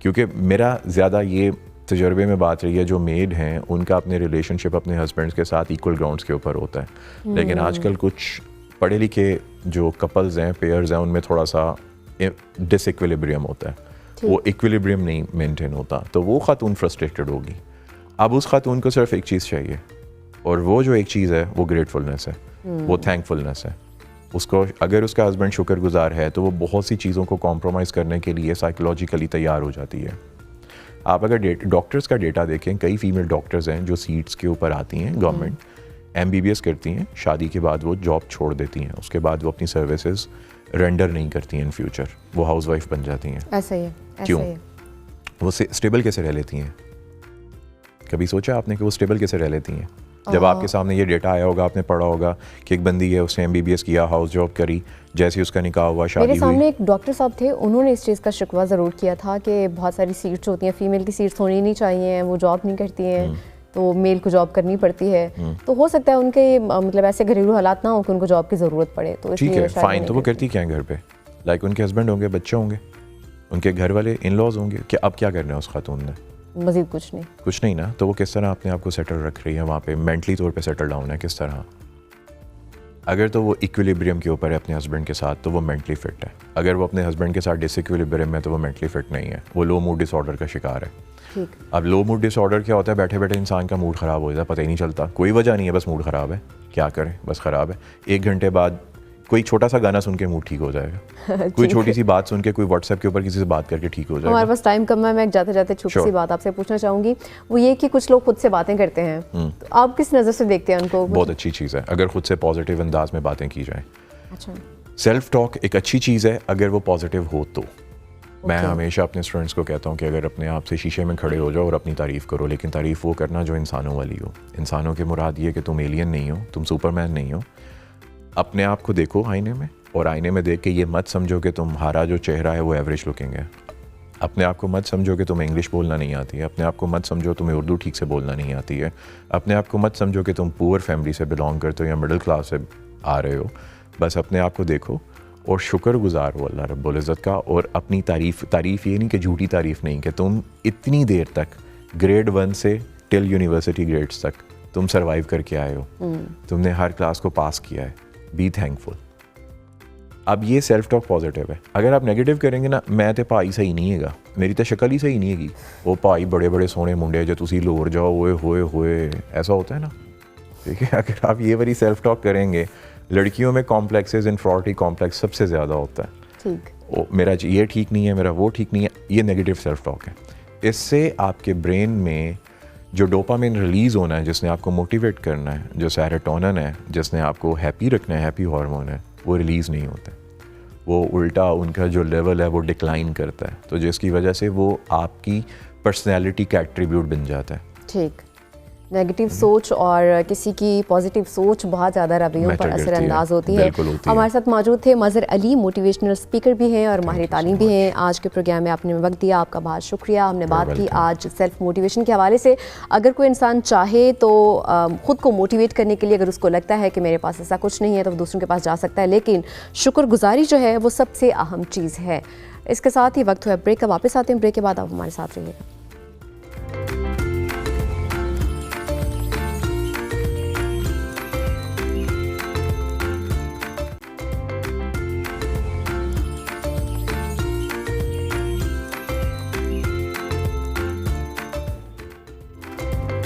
[SPEAKER 4] क्योंकि मेरा ज़्यादा ये तजर्बे में बात रही है, जो मेड हैं उनका अपने रिलेशनशिप अपने हस्बैंड्स के साथ इक्वल ग्राउंड्स के ऊपर होता है। लेकिन आजकल कुछ पढ़े लिखे जो कपल्स हैं, पेयर्स हैं, उनमें थोड़ा सा डिसइक्विलिब्रियम होता है, वो इक्विलिब्रियम नहीं मेंटेन होता, तो वो खातून फ्रस्ट्रेटेड होगी। अब उस खातून को सिर्फ एक चीज़ चाहिए, और वो जो एक चीज़ है वो ग्रेटफुलनेस है, वो थैंकफुलनेस है। उसको अगर उसका हस्बैंड शुक्रगुजार है तो वो बहुत सी चीज़ों को कॉम्प्रोमाइज़ करने के लिए साइकोलॉजिकली तैयार हो जाती है। आप अगर डॉक्टर्स का डेटा देखें, कई फीमेल डॉक्टर्स हैं जो सीट्स के ऊपर आती हैं, गवर्नमेंट MBBS करती हैं, शादी के बाद वो जॉब छोड़ देती हैं, उसके बाद वो अपनी सर्विसेज रेंडर नहीं करती हैं इन फ्यूचर, वो हाउसवाइफ बन जाती हैं।
[SPEAKER 1] ऐसा ही है,
[SPEAKER 4] क्यों?
[SPEAKER 1] ऐसा ही है।
[SPEAKER 4] वो स्टेबल कैसे रह लेती हैं? कभी सोचा आपने कि वो स्टेबल कैसे रह लेती हैं? जब आपके सामने ये डेटा आया होगा, आपने पढ़ा होगा कि एक बंदी है, उसने MBBS किया, हाउस जॉब करी, जैसे ही उसका निकाह हुआ, शादी
[SPEAKER 1] मेरे सामने
[SPEAKER 4] हुई।
[SPEAKER 1] एक डॉक्टर साहब थे, उन्होंने इस चीज़ का शिकवा ज़रूर किया था कि बहुत सारी सीट्स होती हैं, फीमेल की सीट्स होनी नहीं चाहिए, वो जॉब नहीं करती हैं, तो मेल को जॉब करनी पड़ती है। तो हो सकता है उनके मतलब ऐसे घरेलू हालात ना हो कि उनको जॉब की ज़रूरत पड़े, तो
[SPEAKER 4] ठीक
[SPEAKER 1] इसलिए
[SPEAKER 4] है,
[SPEAKER 1] शायद
[SPEAKER 4] फाइन, तो वो करती क्या है घर पे? लाइक उनके हस्बैंड होंगे, बच्चे होंगे, उनके घर वाले इन लॉज होंगे, कि अब क्या करना है उस खातून ने?
[SPEAKER 1] मज़ीद कुछ नहीं।
[SPEAKER 4] कुछ नहीं ना, तो वो किस तरह अपने आप को सेटल रख रही है वहाँ पे, मेंटली तौर पे सेटल डाउन है किस तरह? अगर तो वो इक्विलिब्रियम के ऊपर है अपने हस्बैंड के साथ तो वो मेंटली फिट है, अगर वो अपने हस्बैंड के साथ डिसइक्विलिब्रियम है तो वो मेंटली फिट नहीं है, वो लो मूड डिसऑर्डर का शिकार है।
[SPEAKER 1] ठीक।
[SPEAKER 4] अब लो मूड डिसऑर्डर क्या होता है? बैठे बैठे इंसान का मूड ख़राब हो जाता है, पता ही नहीं चलता, कोई वजह नहीं है, बस मूड ख़राब है, क्या करें, बस ख़राब है। 1 घंटे बाद कोई छोटा सा गाना सुन के मूड ठीक हो जाएगा, कोई छोटी सी बात सुन के, कोई व्हाट्सएप के ऊपर किसी से बात करके ठीक हो जाएगा।
[SPEAKER 1] हमारे पास टाइम कम है, मैं जाते जाते छोटी सी बात आपसे पूछना चाहूँगी, वो ये कि कुछ लोग खुद से बातें करते हैं, तो आप किस नज़र से देखते हैं उनको?
[SPEAKER 4] बहुत अच्छी चीज़ है अगर खुद से पॉजिटिव अंदाज में बातें की जाएँ।
[SPEAKER 1] अच्छा,
[SPEAKER 4] सेल्फ टॉक एक अच्छी चीज़ है अगर वो पॉजिटिव हो तो। मैं हमेशा अपने स्टूडेंट्स को कहता हूँ कि अगर अपने आप से शीशे में खड़े हो जाओ और अपनी तारीफ़ करो, लेकिन तारीफ़ वो करना जो इंसानों वाली हो। इंसानों के मुराद ये कि तुम एलियन नहीं हो, तुम सुपरमैन नहीं हो। अपने आप को देखो आईने में, और आईने में देख के ये मत समझो कि तुम्हारा जो चेहरा है वो एवरेज लुकिंग है। अपने आप को मत समझो कि तुम्हें इंग्लिश बोलना नहीं आती है, अपने आप को मत समझो तुम्हें उर्दू ठीक से बोलना नहीं आती है, अपने आप को मत समझो कि तुम पुअर फैमिली से बिलोंग करते हो या मिडिल क्लास से आ रहे हो। बस अपने आप को देखो और शुक्रगुजार हो अल्लाह रब्बुल इज़्ज़त का, और अपनी तारीफ़ ये नहीं कि झूठी तारीफ़ नहीं, कि तुम इतनी देर तक ग्रेड 1 से टिल यूनिवर्सिटी ग्रेड्स तक तुम सर्वाइव करके आए हो, तुमने हर क्लास को पास किया है, बी थैंकफुल। अब ये सेल्फ टॉक पॉजिटिव है। अगर आप नेगेटिव करेंगे ना, मैं तो भाई सही नहीं हैगा, मेरी तो शक्ल ही सही नहीं हैगी, वो भाई बड़े बड़े सोने मुंडे जो तुसी लोर जाओ, ओए होए होए, ऐसा होता है ना, ठीक है। अगर आप ये वाली सेल्फ टॉक करेंगे, लड़कियों में कॉम्प्लेक्सेस, इन्फिरियरिटी कॉम्प्लेक्स सबसे ज़्यादा होता है।
[SPEAKER 1] ठीक।
[SPEAKER 4] मेरा ये ठीक नहीं है, मेरा वो ठीक नहीं है, ये नेगेटिव सेल्फ टॉक है। इससे आपके ब्रेन में जो डोपामिन रिलीज़ होना है, जिसने आपको मोटिवेट करना है, जो सेरोटोनिन है, जिसने आपको हैप्पी रखना है, हैप्पी हार्मोन है, वो रिलीज़ नहीं होता, वो उल्टा उनका जो लेवल है वो डिक्लाइन करता है, तो जिसकी वजह से वो आपकी पर्सनैलिटी का एट्रीब्यूट बन जाता है।
[SPEAKER 1] ठीक। नेगेटिव सोच और किसी की पॉजिटिव सोच बहुत ज़्यादा रवैयों पर असरअंदाज होती है। हमारे साथ मौजूद थे मज़हर अली, मोटिवेशनल स्पीकर भी हैं और माहिर तालीम भी हैं। आज के प्रोग्राम में आपने वक्त दिया, आपका बहुत शुक्रिया। हमने बात की आज सेल्फ मोटिवेशन के हवाले से। अगर कोई इंसान चाहे तो ख़ुद को मोटिवेट करने के लिए, अगर उसको लगता है कि मेरे पास ऐसा कुछ नहीं है, तो वो दूसरों के पास जा सकता है, लेकिन शुक्रगुजारी जो है वो सबसे अहम चीज़ है। इसके साथ ही वक्त हुआ ब्रेक का, वापस आते हैं ब्रेक के बाद, आप हमारे साथ रहिएगा।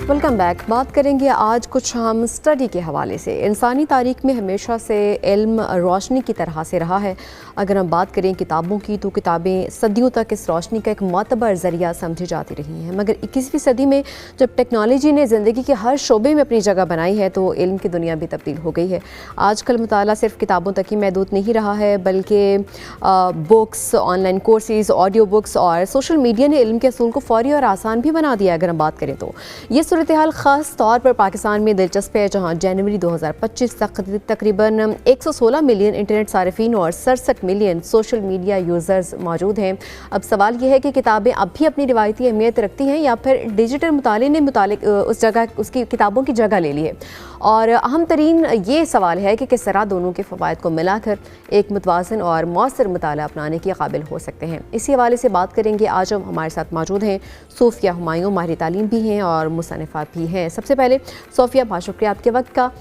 [SPEAKER 1] Welcome back. बात करेंगे आज कुछ हम स्टडी के हवाले से। इंसानी तारीख में हमेशा से इल्म रोशनी की तरह से रहा है। अगर हम बात करें किताबों की, तो किताबें सदियों तक इस रोशनी का एक मोतबर ज़रिया समझी जाती रही हैं, मगर 21वीं सदी में जब टेक्नोलॉजी ने ज़िंदगी के हर शोबे में अपनी जगह बनाई है, तो इल्म की दुनिया भी तब्दील हो गई है। आजकल मुताला सिर्फ किताबों तक ही महदूद नहीं रहा है, बल्कि books, online courses, audio books और सोशल मीडिया ने इल्म के असूल को फ़ौरी और आसान भी बना दिया। अगर हम बात करें तो ये सूरत हाल ख़ास तौर पर पाकिस्तान में दिलचस्प है, जहाँ जनवरी 2025 तक तकरीबन 116 मिलियन इंटरनेट सारिफीन और 67 मिलियन सोशल मीडिया यूज़र्स मौजूद हैं। अब सवाल यह है कि किताबें अब भी अपनी रिवायती अहमियत रखती हैं या फिर डिजिटल मुताले ने उस जगह उसकी किताबों की जगह ले ली है। और अहम तरीन ये सवाल है कि किस तरह दोनों के फ़वाइद को मिलाकर एक मुतवाज़िन और मौसर मुताला अपनाने के काबिल हो सकते हैं। इसी हवाले से बात करेंगे। आज हम हमारे साथ मौजूद हैं सोफिया हुमायूं, माहिर तालीम भी हैं और मुसन्निफ़ा भी हैं। सबसे पहले सोफिया, बहुत शुक्रिया आपके वक्त का।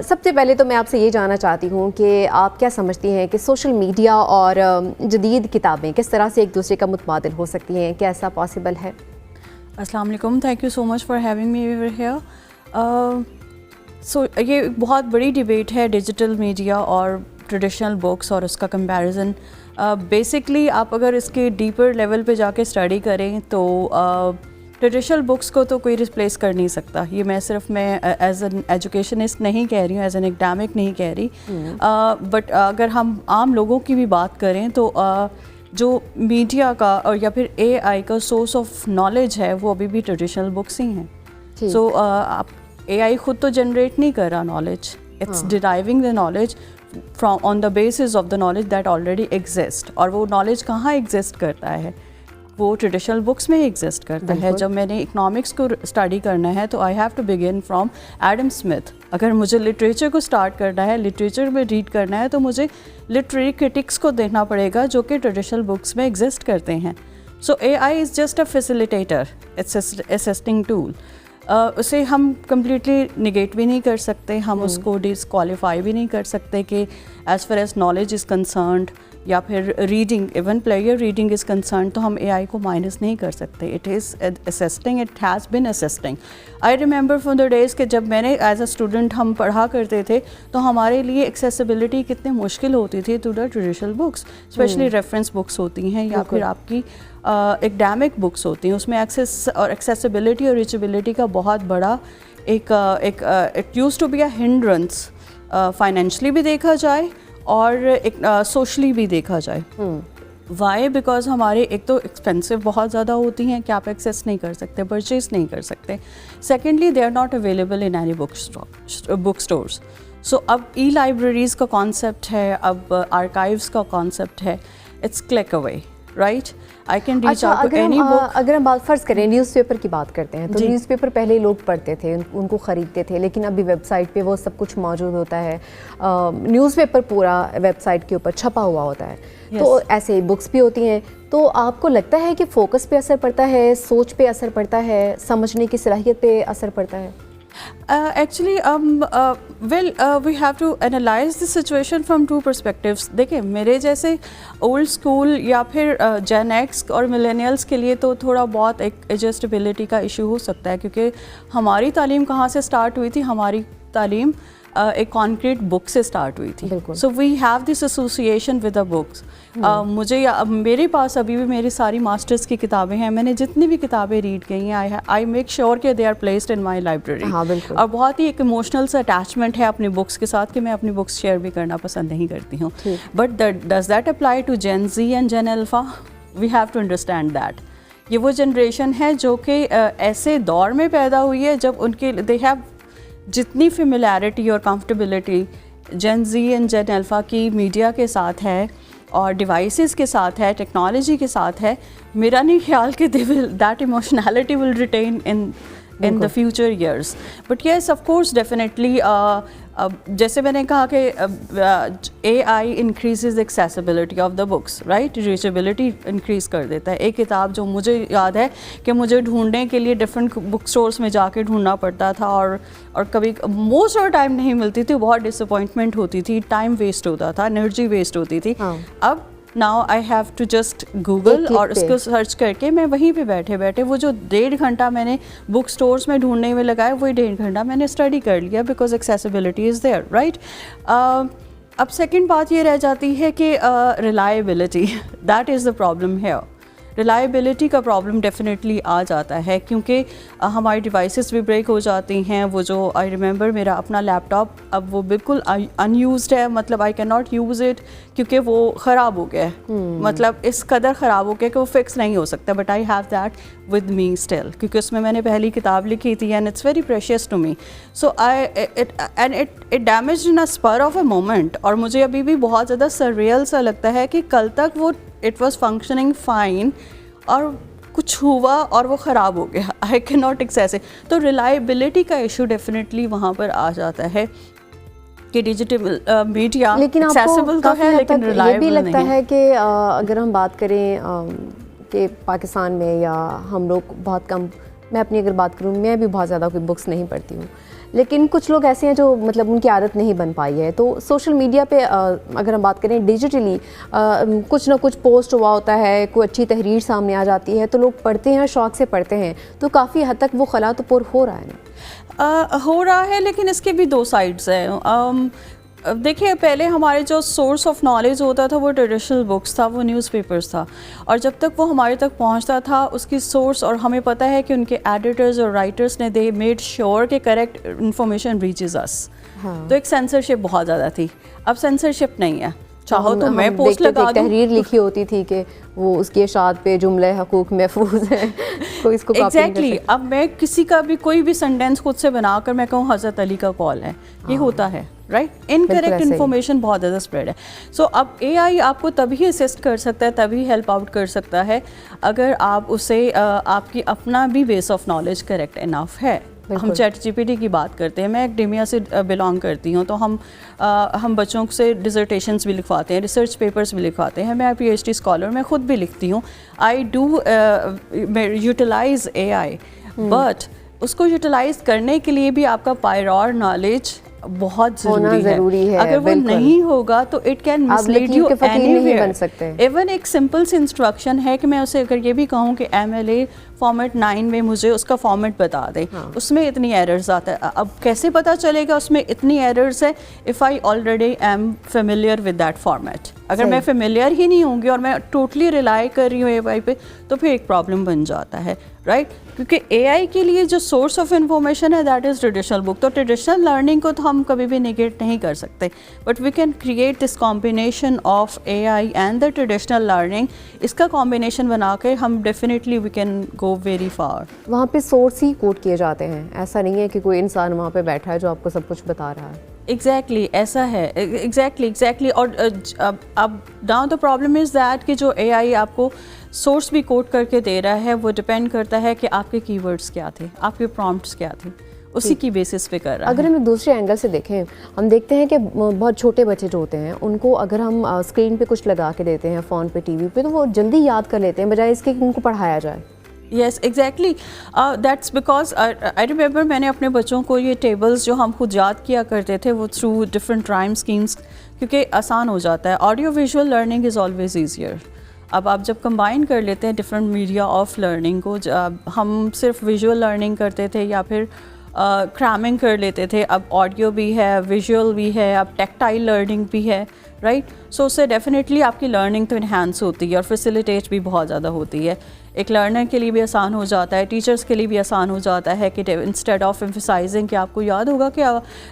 [SPEAKER 1] सबसे पहले तो मैं आपसे ये जानना चाहती हूँ कि आप क्या समझती हैं कि सोशल मीडिया और जदीद किताबें किस तरह से एक दूसरे का मुतबादिल हो सकती हैं, क्या ऐसा पॉसिबल है?
[SPEAKER 5] अस्सलाम वालेकुम, thank you so much for having me over here. So ये बहुत बड़ी डिबेट है डिजिटल मीडिया और ट्रेडिशनल बुक्स और उसका कंपैरिजन, बेसिकली आप अगर इसके डीपर लेवल पे जाके स्टडी करें तो ट्रेडिशनल बुक्स को तो कोई रिप्लेस कर नहीं सकता। ये मैं सिर्फ एज एन एजुकेशनिस्ट नहीं कह रही हूँ, एज एन एकेडमिक नहीं कह रही, बट अगर हम आम लोगों की भी बात करें तो जो मीडिया का और या फिर AI का सोर्स ऑफ नॉलेज है वो अभी भी ट्रेडिशनल बुक्स ही हैं। सो आप AI खुद तो जनरेट नहीं कर रहा knowledge, it's deriving the knowledge from on the basis of the knowledge that already exist. और वो नॉलेज कहाँ एग्जिस्ट करता है, वो ट्रेडिशनल बुक्स में ही एग्जिस्ट करता है। जब मैंने इकोनॉमिक्स को स्टडी करना है तो I have to begin from Adam Smith. अगर मुझे लिटरेचर को स्टार्ट करना है, लिटरेचर में रीड करना है, तो मुझे लिटरेरी क्रिटिक्स को देखना पड़ेगा जो कि ट्रेडिशनल बुक्स में एग्जिस्ट करते हैं। सो AI is just a facilitator, it's assisting tool. उसे हम कम्प्लीटली निगेट भी नहीं कर सकते, हम उसको डिसक्वालीफाई भी नहीं कर सकते कि as far as knowledge is concerned या फिर reading, even player reading is concern, तो हम AI को माइनस नहीं कर सकते। It is assisting, it has been assisting. I remember from the days कि जब मैंने एज अ स्टूडेंट हम पढ़ा करते थे तो हमारे लिए एक्सेसिबिलिटी कितनी मुश्किल होती थी to the traditional books, especially reference books होती हैं या फिर आपकी एकेडमिक बुक्स होती हैं। उसमें एक्सेस और एक्सेसिबिलिटी और रीचेबिलिटी का बहुत बड़ा एक it used to be a hindrance, financially भी देखा जाए और एक सोशली भी देखा जाए। वाई? बिकॉज हमारे एक तो एक्सपेंसिव बहुत ज़्यादा होती हैं कि आप एक्सेस नहीं कर सकते, परचेज नहीं कर सकते। Secondly they are not available in any book stores. So अब ई-लाइब्रेरीज़ का कॉन्सेप्ट है, अब आर्काइव्स का कॉन्सेप्ट है, it's click away, right? I can reach out to any book.
[SPEAKER 1] अगर हम बात फ़र्ज़ करें न्यूज़पेपर की बात करते हैं तो न्यूज़पेपर पहले लोग पढ़ते थे, उनको ख़रीदते थे, लेकिन अभी वेबसाइट पे वो सब कुछ मौजूद होता है। न्यूज़पेपर पूरा वेबसाइट के ऊपर छपा हुआ होता है। तो ऐसे ही बुक्स भी होती हैं। तो आपको लगता है कि फ़ोकस पे असर पड़ता है, सोच पे असर पड़ता है, समझने की सलाहियत पे असर पड़ता है?
[SPEAKER 5] Actually, we have to analyze the situation from two perspectives. देखिए, मेरे जैसे ओल्ड स्कूल या फिर Gen X और मिलेनियल्स के लिए तो थोड़ा बहुत एक एडजस्टेबिलिटी का इशू हो सकता है, क्योंकि हमारी तालीम कहाँ से स्टार्ट हुई थी? हमारी तालीम एक कॉन्क्रीट बुक से स्टार्ट हुई थी। So we have this association with the books. मेरे पास अभी भी मेरी सारी मास्टर्स की किताबें हैं। मैंने जितनी भी किताबें रीड की हैं, आई मेक श्योर कि they are placed in my library. और बहुत ही एक इमोशनल सा अटैचमेंट है अपनी बुक्स के साथ कि मैं अपनी बुक्स शेयर भी करना पसंद नहीं करती हूँ। But does that apply to Gen Z and Gen Alpha? We have to understand that. ये वो जनरेशन है जो कि ऐसे दौर में पैदा हुई है जब उनके दे हैव जितनी फेमिलियरिटी और comfortability Gen Z and Gen Alpha की मीडिया के साथ है और डिवाइसेस के साथ है, टेक्नोलॉजी के साथ है, मेरा नहीं ख्याल कि that emotionality will retain in the future years. But yes, of course, definitely, जैसे मैंने कहा कि AI increases accessibility of the books, right? Reachability increase कर देता है। एक किताब जो मुझे याद है कि मुझे ढूंढने के लिए डिफरेंट बुक स्टोर्स में जाके ढूंढना पड़ता था और कभी मोस्ट ऑफ टाइम नहीं मिलती थी, बहुत डिसअपॉइंटमेंट होती थी, टाइम वेस्ट होता था, एनर्जी वेस्ट होती थी। अब now I have to just Google और उसको सर्च करके मैं वहीं पे बैठे बैठे वो जो 1.5 घंटा मैंने बुक स्टोर्स में ढूंढने में लगाया, वही 1.5 घंटा मैंने स्टडी कर लिया, because accessibility is there, right? अब सेकंड बात ये रह जाती है कि reliability, that is the problem है। रिलायबिलिटी का प्रॉब्लम डेफिनेटली आ जाता है क्योंकि हमारी डिवाइसेस भी ब्रेक हो जाती हैं। वो जो आई रिमेंबर मेरा अपना लैपटॉप अब वो बिल्कुल अनयूज्ड है, मतलब आई कैन नॉट यूज़ इट क्योंकि वो ख़राब हो गया है। मतलब इस कदर ख़राब हो गया कि वो फिक्स नहीं हो सकता, but I have that with me still, क्योंकि उसमें मैंने पहली किताब लिखी थी and it's very precious to me. So it damaged in a spur of a moment. और मुझे अभी भी बहुत ज़्यादा सररियल सा लगता है कि कल तक वो इट वॉज फंक्शनिंग फाइन और कुछ हुआ और वो ख़राब हो गया। I can not access it. तो रिलायबिलिटी का इशू डेफिनेटली वहाँ पर आ जाता है कि डिजिटल मीडिया एक्सेसिबल तो है लेकिन रिलायबल
[SPEAKER 1] नहीं। ये भी लगता है कि अगर हम बात करें कि पाकिस्तान में या हम लोग बहुत कम, मैं अपनी अगर बात करूँ, मैं भी बहुत ज़्यादा कोई बुक्स नहीं पढ़ती हूँ, लेकिन कुछ लोग ऐसे हैं जो मतलब उनकी आदत नहीं बन पाई है। तो सोशल मीडिया पे अगर हम बात करें डिजिटली कुछ ना कुछ पोस्ट हुआ होता है, कोई अच्छी तहरीर सामने आ जाती है तो लोग पढ़ते हैं, शौक़ से पढ़ते हैं, तो काफ़ी हद तक वो खला तो पुर हो रहा है ना?
[SPEAKER 5] हो रहा है, लेकिन इसके भी दो साइड्स हैं। देखिए पहले हमारे जो सोर्स ऑफ नॉलेज होता था वो ट्रेडिशनल बुक्स था, वो न्यूज़पेपर्स था, और जब तक वो हमारे तक पहुंचता था उसकी सोर्स, और हमें पता है कि उनके एडिटर्स और राइटर्स ने दे मेड श्योर कि करेक्ट इन्फॉर्मेशन रीचेस अस। तो एक सेंसरशिप बहुत ज़्यादा थी, अब सेंसरशिप नहीं है। चाहो तो मैं पोस्ट लगा दूं,
[SPEAKER 1] तहरीर लिखी होती थी कि वो उसकी इशाअत पे जुमले हकूक महफूज है, कोई इसको कॉपी नहीं कर
[SPEAKER 5] एग्जैक्टली
[SPEAKER 1] सकता।
[SPEAKER 5] अब मैं किसी का भी कोई भी सेंटेंस खुद से बनाकर मैं कहूँ हज़रत अली का कॉल है, ये होता है, राइट। इनकरेक्ट
[SPEAKER 1] ऐसे ही।
[SPEAKER 5] इन्फॉर्मेशन बहुत ज़्यादा स्प्रेड है। सो अब AI आपको तभी असिस्ट कर सकता है, तभी हेल्प आउट कर सकता है अगर आप उसे आपकी अपना भी base of knowledge correct enough है। हम ChatGPT की बात करते हैं, मैं एकेडेमिया से बिलोंग करती हूँ, तो हम बच्चों से डिसर्टेशंस भी लिखवाते हैं, रिसर्च पेपर्स भी लिखवाते हैं। मैं PhD स्कॉलर, मैं खुद भी लिखती हूँ। I do utilize AI, but उसको यूटिलाइज करने के लिए भी आपका प्रायर नॉलेज बहुत ज़रूरी है। अगर वो नहीं होगा तो it can mislead you anywhere. Even एक सिंपल सी इंस्ट्रक्शन है कि मैं उसे अगर ये भी कहूँ कि MLA फॉर्मेट 9 में मुझे उसका फॉर्मेट बता दे, उसमें इतनी एरर्स आता है। अब कैसे पता चलेगा उसमें इतनी एरर्स है? If I already am familiar with that format. अगर मैं फेमिलियर ही नहीं होंगी और मैं टोटली रिलाई कर रही हूँ AI पे, तो फिर एक प्रॉब्लम बन जाता है, राइट। क्योंकि AI के लिए जो सोर्स ऑफ इंफॉर्मेशन है दैट इज़ ट्रेडिशनल बुक। तो ट्रेडिशनल लर्निंग को तो हम कभी भी निगेट नहीं कर सकते, but we can create this combination of AI and the traditional learning. इसका कॉम्बिनेशन बना के हम definitely we can go very far.
[SPEAKER 1] वहाँ पे सोर्स ही कोट किए जाते हैं, ऐसा नहीं है कि कोई इंसान वहाँ पे बैठा है जो आपको सब कुछ बता रहा है।
[SPEAKER 5] एग्जैक्टली ऐसा है, एग्जैक्टली। और अब now the problem is that कि जो AI आपको सोर्स भी कोट करके दे रहा है वो डिपेंड करता है कि आपके कीवर्ड्स क्या थे, आपके प्रॉम्प्ट्स क्या थे, उसी की बेसिस पे कर रहा है।
[SPEAKER 1] अगर हम एक दूसरे एंगल से देखें, हम देखते हैं कि बहुत छोटे बच्चे जो होते हैं उनको अगर हम स्क्रीन पे कुछ लगा के देते हैं, फ़ोन पे, TV पे, तो वो जल्दी याद कर लेते हैं बजाय इसके कि उनको पढ़ाया जाए।
[SPEAKER 5] Yes, exactly. That's because I remember मैंने अपने बच्चों को ये टेबल्स जो हम खुद याद किया करते थे वो थ्रू डिफरेंट राइम स्कीम्स, क्योंकि आसान हो जाता है। Audio visual learning is always easier. अब आप जब कंबाइन कर लेते हैं डिफरेंट मीडिया ऑफ लर्निंग को, हम सिर्फ विजुअल लर्निंग करते थे या फिर क्रैमिंग कर लेते थे, अब ऑडियो भी है, विजुअल भी है, अब टेक्टाइल लर्निंग भी है, राइट। सो उससे डेफिनेटली आपकी लर्निंग तो इन्हांस होती है और फैसिलिटेट भी बहुत ज़्यादा होती है। एक लर्नर के लिए भी आसान हो जाता है, टीचर्स के लिए भी आसान हो जाता है कि इंस्टेड ऑफ एम्फसाइजिंग कि आपको याद होगा कि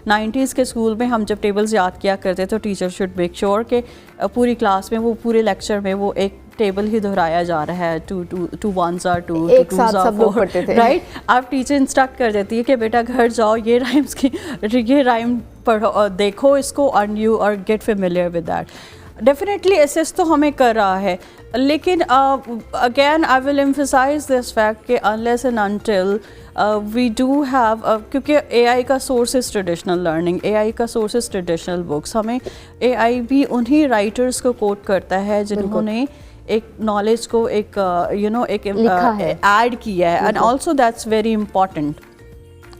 [SPEAKER 5] 90s के स्कूल में हम जब टेबल्स याद किया करते तो टीचर शुड मेक श्योर कि पूरी क्लास में, वो पूरे लेक्चर में वो एक टेबल ही दोहराया जा रहा है, 2 1s are 2, 2 2s are 4, right. आप टीचर इंस्ट्रक्ट कर देती है कि बेटा घर जाओ, ये राइम्स की ये राइम पढ़ो, देखो इसको, and you or get familiar with that। Definitely access तो हमें कर रहा है, लेकिन again I will emphasise this fact कि unless and until we do have, क्योंकि AI का source is traditional learning, AI का सोर्स इज़ ट्रेडिशनल बुक्स। हमें AI भी उन्हीं राइटर्स को कोट करता है जिन्होंने एक नॉलेज को एक एक ऐड किया है, and also that's very important.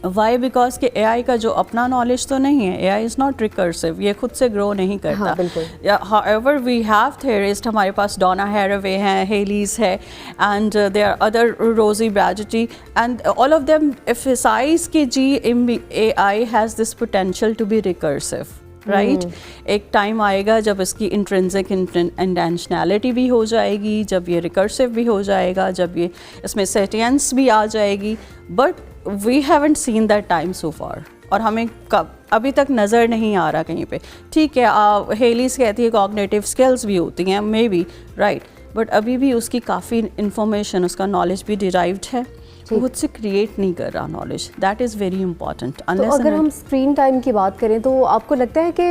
[SPEAKER 5] Why? Because कि AI का जो अपना नॉलेज तो नहीं है, AI इज़ नॉट रिकर्सिव, ये खुद से ग्रो नहीं करता। हाउएवर वी हैव थेरिस्ट, हमारे पास डॉना हैरावे हैं, हेलीज है, and there are other, Rosi Braidotti, and all of them emphasise कि जी AI has this potential to be recursive, right. एक टाइम आएगा जब इसकी इंट्रिंसिक इंटेंशनैलिटी भी हो जाएगी, जब ये रिकर्सिव भी हो जाएगा, जब ये इसमें सेंटेंस भी आ जाएगी, but we haven't seen that time so far, और हमें अभी तक नज़र नहीं आ रहा कहीं पे। ठीक है, हेलीस कहती है कॉग्निटिव स्किल्स भी होती हैं, मे बी, राइट, बट अभी भी उसकी काफ़ी इंफॉर्मेशन, उसका नॉलेज भी डिराइव्ड है, खुद से क्रिएट नहीं कर रहा knowledge. That is very important.
[SPEAKER 1] तो अगर हम स्क्रीन टाइम की बात करें तो आपको लगता है कि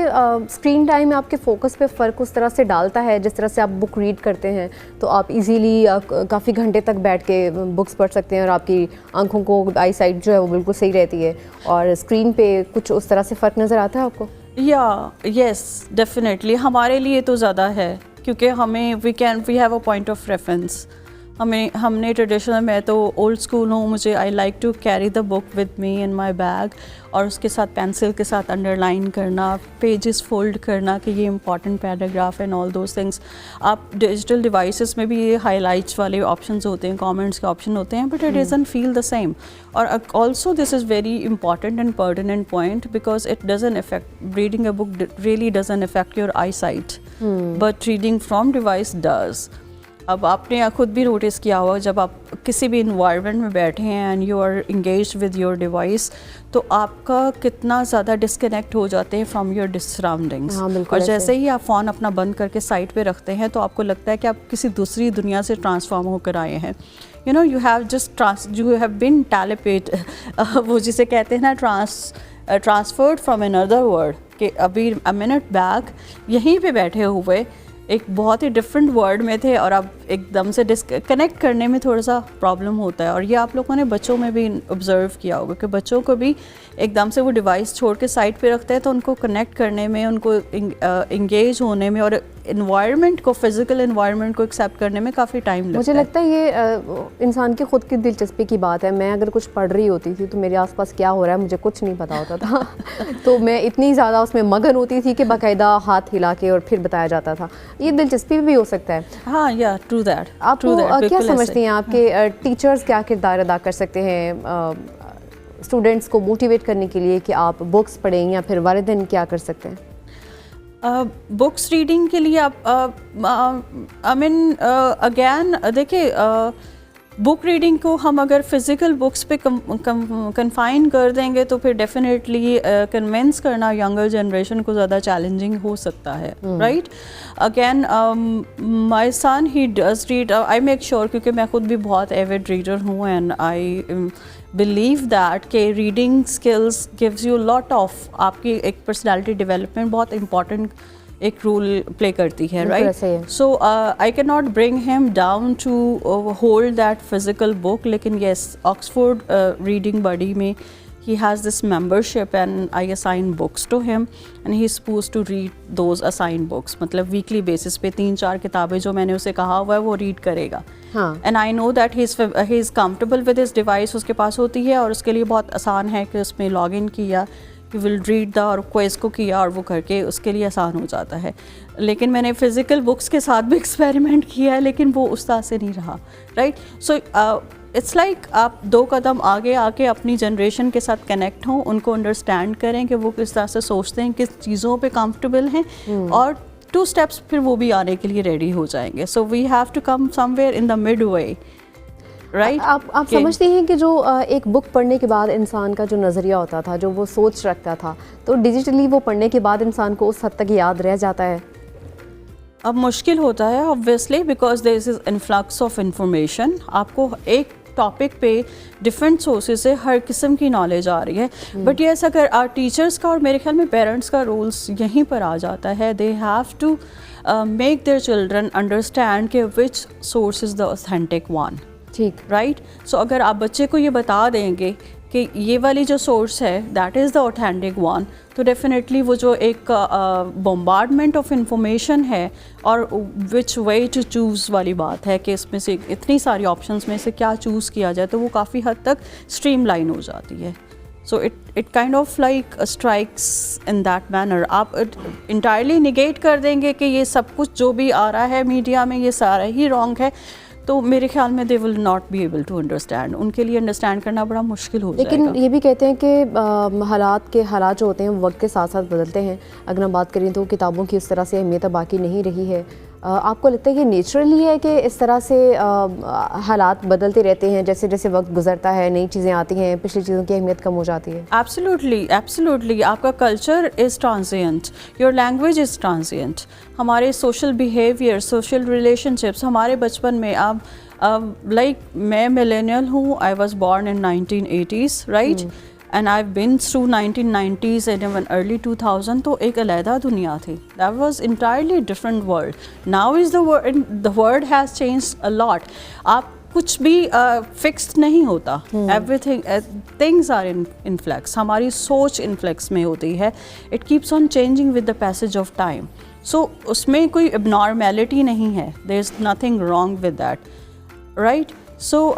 [SPEAKER 1] स्क्रीन टाइम में आपके फोकस पे फ़र्क उस तरह से डालता है, जिस तरह से आप बुक रीड करते हैं तो आप इजीली काफ़ी घंटे तक बैठ के बुक्स पढ़ सकते हैं और आपकी आंखों को, आई साइट जो है वो बिल्कुल सही रहती है, और स्क्रीन पे कुछ उस तरह से फ़र्क नज़र आता है आपको?
[SPEAKER 5] यस डेफिनेटली हमारे लिए तो ज़्यादा है, क्योंकि हमें we have a point of reference. हमने ट्रेडिशनल, मैं तो ओल्ड स्कूल हूँ, मुझे I like to carry the book with me in my bag, और उसके साथ पेंसिल के साथ अंडरलाइन करना, पेजेस फोल्ड करना कि ये important paragraph and all those things. आप डिजिटल डिवाइसेस में भी ये हाईलाइट्स वाले ऑप्शंस होते हैं, कमेंट्स के ऑप्शन होते हैं, but it doesn't feel the same. और also this is very important and pertinent point, because it doesn't affect, reading a book really doesn't affect your eyesight, but reading from device does. अब आपने खुद भी नोटिस किया होगा, जब आप किसी भी इन्वायरमेंट में बैठे हैं and you are engage with your device, तो आपका कितना ज़्यादा डिस्कनेक्ट हो जाते हैं फ्रॉम योर सराउंडिंग्स। और जैसे ही आप फ़ोन अपना बंद करके साइड पे रखते हैं तो आपको लगता है कि आप किसी दूसरी दुनिया से ट्रांसफॉर्म होकर आए हैं। You know, you have been teleported, वो जिसे कहते हैं ना, ट्रांसफर्ड फ्रॉम अनदर वर्ल्ड, कि अभी अ मिनट बैक यहीं पे बैठे हुए एक बहुत ही डिफरेंट वर्ड में थे, और अब एकदम से डिस्कनेक्ट करने में थोड़ा सा प्रॉब्लम होता है। और ये आप लोगों ने बच्चों में भी ऑब्ज़र्व किया होगा कि बच्चों को भी एकदम से वो डिवाइस छोड़ के साइड पे रखते हैं, तो उनको कनेक्ट करने में, उनको इंगेज होने में और इन्वायरमेंट को, फिज़िकल इन्वायरमेंट को एक्सेप्ट करने में काफ़ी टाइम लगता है।
[SPEAKER 1] मुझे लगता है ये इंसान की खुद की दिलचस्पी की बात है। मैं अगर कुछ पढ़ रही होती थी तो मेरे आसपास क्या हो रहा है मुझे कुछ नहीं पता होता था तो मैं इतनी ज़्यादा उसमें मगन होती थी कि बाकायदा हाथ हिला के और फिर बताया जाता था। ये दिलचस्पी भी हो सकता है।
[SPEAKER 5] हाँ, या ट्रू दैट।
[SPEAKER 1] आपको क्या समझती हैं, आपके टीचर्स क्या किरदार अदा कर सकते हैं स्टूडेंट्स को मोटिवेट करने के लिए कि आप बुक्स पढ़ें, या फिर वालिदैन क्या कर सकते हैं?
[SPEAKER 5] बुक्स रीडिंग के लिए आप आई मीन अगेन देखिए, बुक रीडिंग को हम अगर फिज़िकल बुक्स पे कन्फाइन कर देंगे तो फिर डेफिनेटली कन्विंस करना यंगर जनरेशन को ज़्यादा चैलेंजिंग हो सकता है, right? Again my son he does read, I make sure, क्योंकि मैं खुद भी बहुत एविड रीडर हूँ, एंड आई बिलीव दैट के reading skills gives you lot of, आपकी एक पर्सनैलिटी डेवलपमेंट बहुत इंपॉर्टेंट एक रोल प्ले करती है, right? So I can not bring him down to hold that physical book, लेकिन येस, ऑक्सफोर्ड रीडिंग बडी में he has this membership and I assign books to him and he is supposed to read those assigned books, मतलब वीकली बेसिस पे 3-4 किताबें जो मैंने उसे कहा हुआ है वो रीड करेगा। And I know that he is comfortable with his device, उसके पास होती है और उसके लिए बहुत आसान है कि उसमें लॉग इन किया, यू विल रीड द, और क्वेज को किया और वो करके उसके लिए आसान हो जाता है। लेकिन मैंने फ़िज़िकल बुक्स के साथ भी एक्सपेरिमेंट किया है, लेकिन वो उस तरह से नहीं रहा, राइट? सो इट्स लाइक आप 2 कदम आगे आके अपनी जनरेशन के साथ कनेक्ट हों, उनको अंडरस्टैंड करें कि वो किस तरह से सोचते हैं, किस चीज़ों पे कंफर्टेबल हैं, और 2 स्टेप्स फिर वो भी आने के लिए रेडी हो जाएंगे। So we have to come somewhere in the mid way, right?
[SPEAKER 1] आप समझते हैं कि जो एक बुक पढ़ने के बाद इंसान का जो नज़रिया होता था, जो वो सोच रखता था, तो डिजिटली वो पढ़ने के बाद इंसान को उस हद तक याद रह जाता है?
[SPEAKER 5] अब मुश्किल होता है obviously, because there is influx of information. आपको एक टॉपिक पे डिफरेंट सोर्सेज से हर किस्म की नॉलेज आ रही है, बट ये ऐसा कर टीचर्स का और मेरे ख्याल में पेरेंट्स का रोल्स यहीं पर आ जाता है। They have to make their children understand कि which source is the authentic one, ठीक, राइट? सो अगर आप बच्चे को ये बता देंगे कि ये वाली जो सोर्स है that is the authentic one, तो डेफिनेटली वो जो एक बम्बार्डमेंट ऑफ इंफॉर्मेशन है और विच वे टू चूज़ वाली बात है कि इसमें से इतनी सारी ऑप्शंस में से क्या चूज़ किया जाए, तो वो काफ़ी हद तक स्ट्रीमलाइन हो जाती है। So it kind of like strikes in that manner. आप इंटायरली निगेट कर देंगे कि ये सब कुछ जो भी आ रहा है मीडिया में ये सारा ही रॉन्ग है, तो मेरे ख्याल में they will not be able to understand, उनके लिए अंडरस्टैंड करना बड़ा मुश्किल हो जाएगा।
[SPEAKER 1] लेकिन ये भी कहते हैं कि हालात जो होते हैं वक्त के साथ साथ बदलते हैं। अगर हम बात करें तो किताबों की उस तरह से अहमियत बाकी नहीं रही है। आपको लगता है कि नेचुरली है कि इस तरह से हालात बदलते रहते हैं, जैसे जैसे वक्त गुजरता है नई चीज़ें आती हैं, पिछली चीज़ों की अहमियत कम हो जाती है?
[SPEAKER 5] Absolutely, absolutely. आपका culture is transient, your language is transient, हमारे सोशल बिहेवियर, सोशल रिलेशनशिप्स हमारे बचपन में अब लाइक मैं मिलेनियल हूँ, I was born in 1980s, right? And I been through 1990s and even early 2000, तो एक अलहदा दुनिया थी। That was entirely different world. Now is the world has changed a lot. आप कुछ भी फिक्स्ड नहीं होता, everything things are in flex, हमारी सोच इन फ्लैक्स में होती है। It keeps on changing with the passage of time. So उसमें कोई एबनॉर्मेलिटी नहीं है, there is nothing wrong with that. Right. So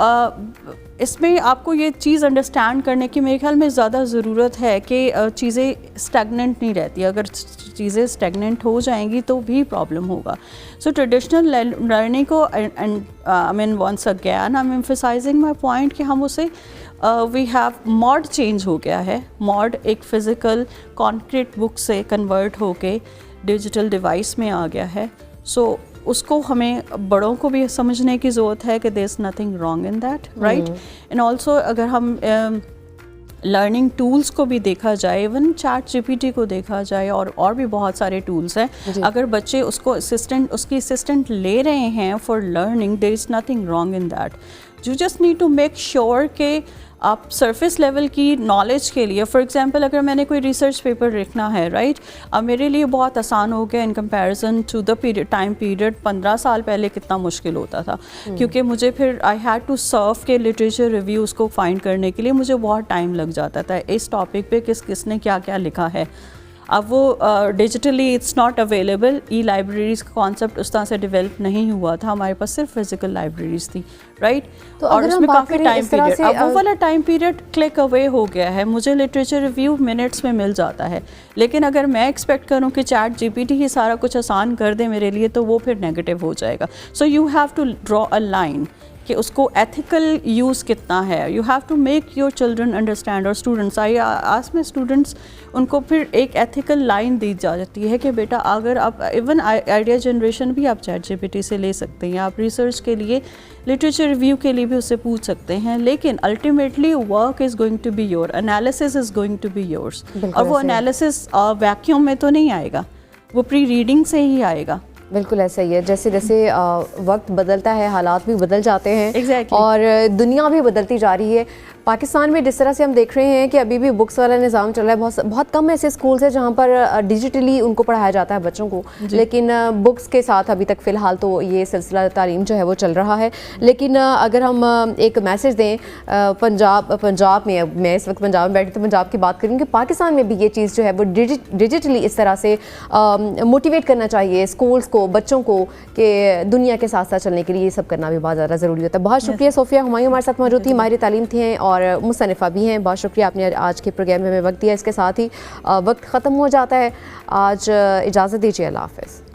[SPEAKER 5] इसमें आपको ये चीज़ अंडरस्टैंड करने की मेरे ख्याल में ज़्यादा ज़रूरत है कि चीज़ें स्टैगनेंट नहीं रहती। अगर चीज़ें स्टैगनेंट हो जाएंगी तो भी प्रॉब्लम होगा। सो ट्रेडिशनल लर्निंग को I mean once again I am emphasizing my point कि हम उसे वी हैव मॉड चेंज हो गया है। मॉड एक फ़िज़िकल कॉन्क्रीट बुक से कन्वर्ट होके डिजिटल डिवाइस में आ गया है। सो उसको हमें बड़ों को भी समझने की ज़रूरत है कि there is nothing wrong in that, right. And also अगर हम लर्निंग टूल्स को भी देखा जाए, इवन चैट जीपीटी को देखा जाए और भी बहुत सारे टूल्स हैं, अगर बच्चे उसको उसकी असिस्टेंट ले रहे हैं for learning, there is nothing wrong in that. You just need to make sure कि आप सरफेस लेवल की नॉलेज के लिए, फॉर एग्जांपल अगर मैंने कोई रिसर्च पेपर लिखना है, राइट, अब मेरे लिए बहुत आसान हो गया in comparison to the time period 15 साल पहले कितना मुश्किल होता था, क्योंकि मुझे फिर आई हैड टू सर्फ के लिटरेचर रिव्यूज़ को फाइंड करने के लिए मुझे बहुत टाइम लग जाता था इस टॉपिक पे किसने क्या क्या लिखा है। अब वो digitally it's not available. E libraries का कॉन्सेप्ट उस तरह से डेवलप नहीं हुआ था, हमारे पास सिर्फ फिजिकल लाइब्रेरीज़ थी, राइट।
[SPEAKER 1] तो
[SPEAKER 5] और उसमें काफ़ी टाइम पीरियड, अब वो
[SPEAKER 1] से
[SPEAKER 5] वाला टाइम पीरियड क्लिक अवे हो गया है, मुझे लिटरेचर रिव्यू मिनट्स में मिल जाता है। लेकिन अगर मैं एक्सपेक्ट करूँ कि चैट जीपीटी ही सारा कुछ आसान कर दे मेरे लिए, तो वो फिर नेगेटिव हो जाएगा। So you have to draw a line कि उसको एथिकल यूज़ कितना है। You have to make your children understand और students, I ask my students, उनको फिर एक एथिकल लाइन दी जाती है कि बेटा अगर आप इवन आइडिया जनरेशन भी आप चैट जीपीटी से ले सकते हैं, आप रिसर्च के लिए लिटरेचर रिव्यू के लिए भी उससे पूछ सकते हैं, लेकिन ultimately work is going to be your, analysis is going to be yours. और वो एनालिसिस वैक्यूम में तो नहीं आएगा, वो प्री रीडिंग से ही आएगा।
[SPEAKER 1] बिल्कुल ऐसा ही है। जैसे जैसे वक्त बदलता है, हालात भी बदल जाते हैं।
[SPEAKER 5] Exactly.
[SPEAKER 1] और दुनिया भी बदलती जा रही है। पाकिस्तान में जिस तरह से हम देख रहे हैं कि अभी भी बुक्स वाला निज़ाम चल रहा है, बहुत कम ऐसे स्कूल्स हैं जहाँ पर डिजिटली उनको पढ़ाया जाता है बच्चों को, लेकिन बुक्स के साथ अभी तक फ़िलहाल तो ये सिलसिला तालीम जो है वो चल रहा है। लेकिन अगर हम एक मैसेज दें पंजाब में, मैं इस वक्त पंजाब में बैठी तो पंजाब की बात करूँ कि पाकिस्तान में भी ये चीज़ जो है वो डिजिटली इस तरह से मोटिवेट करना चाहिए स्कूल्स को, बच्चों को, कि दुनिया के साथ साथ चलने के लिए ये सब करना भी बहुत ज़्यादा ज़रूरी होता है। बहुत शुक्रिया सोफिया हुमायूं हमारे साथ मौजूद थी, माहिर तालीम थी हैं और मुसन्निफ़ा भी हैं। बहुत शुक्रिया आपने आज के प्रोग्राम में हमें वक्त दिया। इसके साथ ही वक्त ख़त्म हो जाता है। आज इजाज़त दीजिए, अल्लाह हाफ़िज़।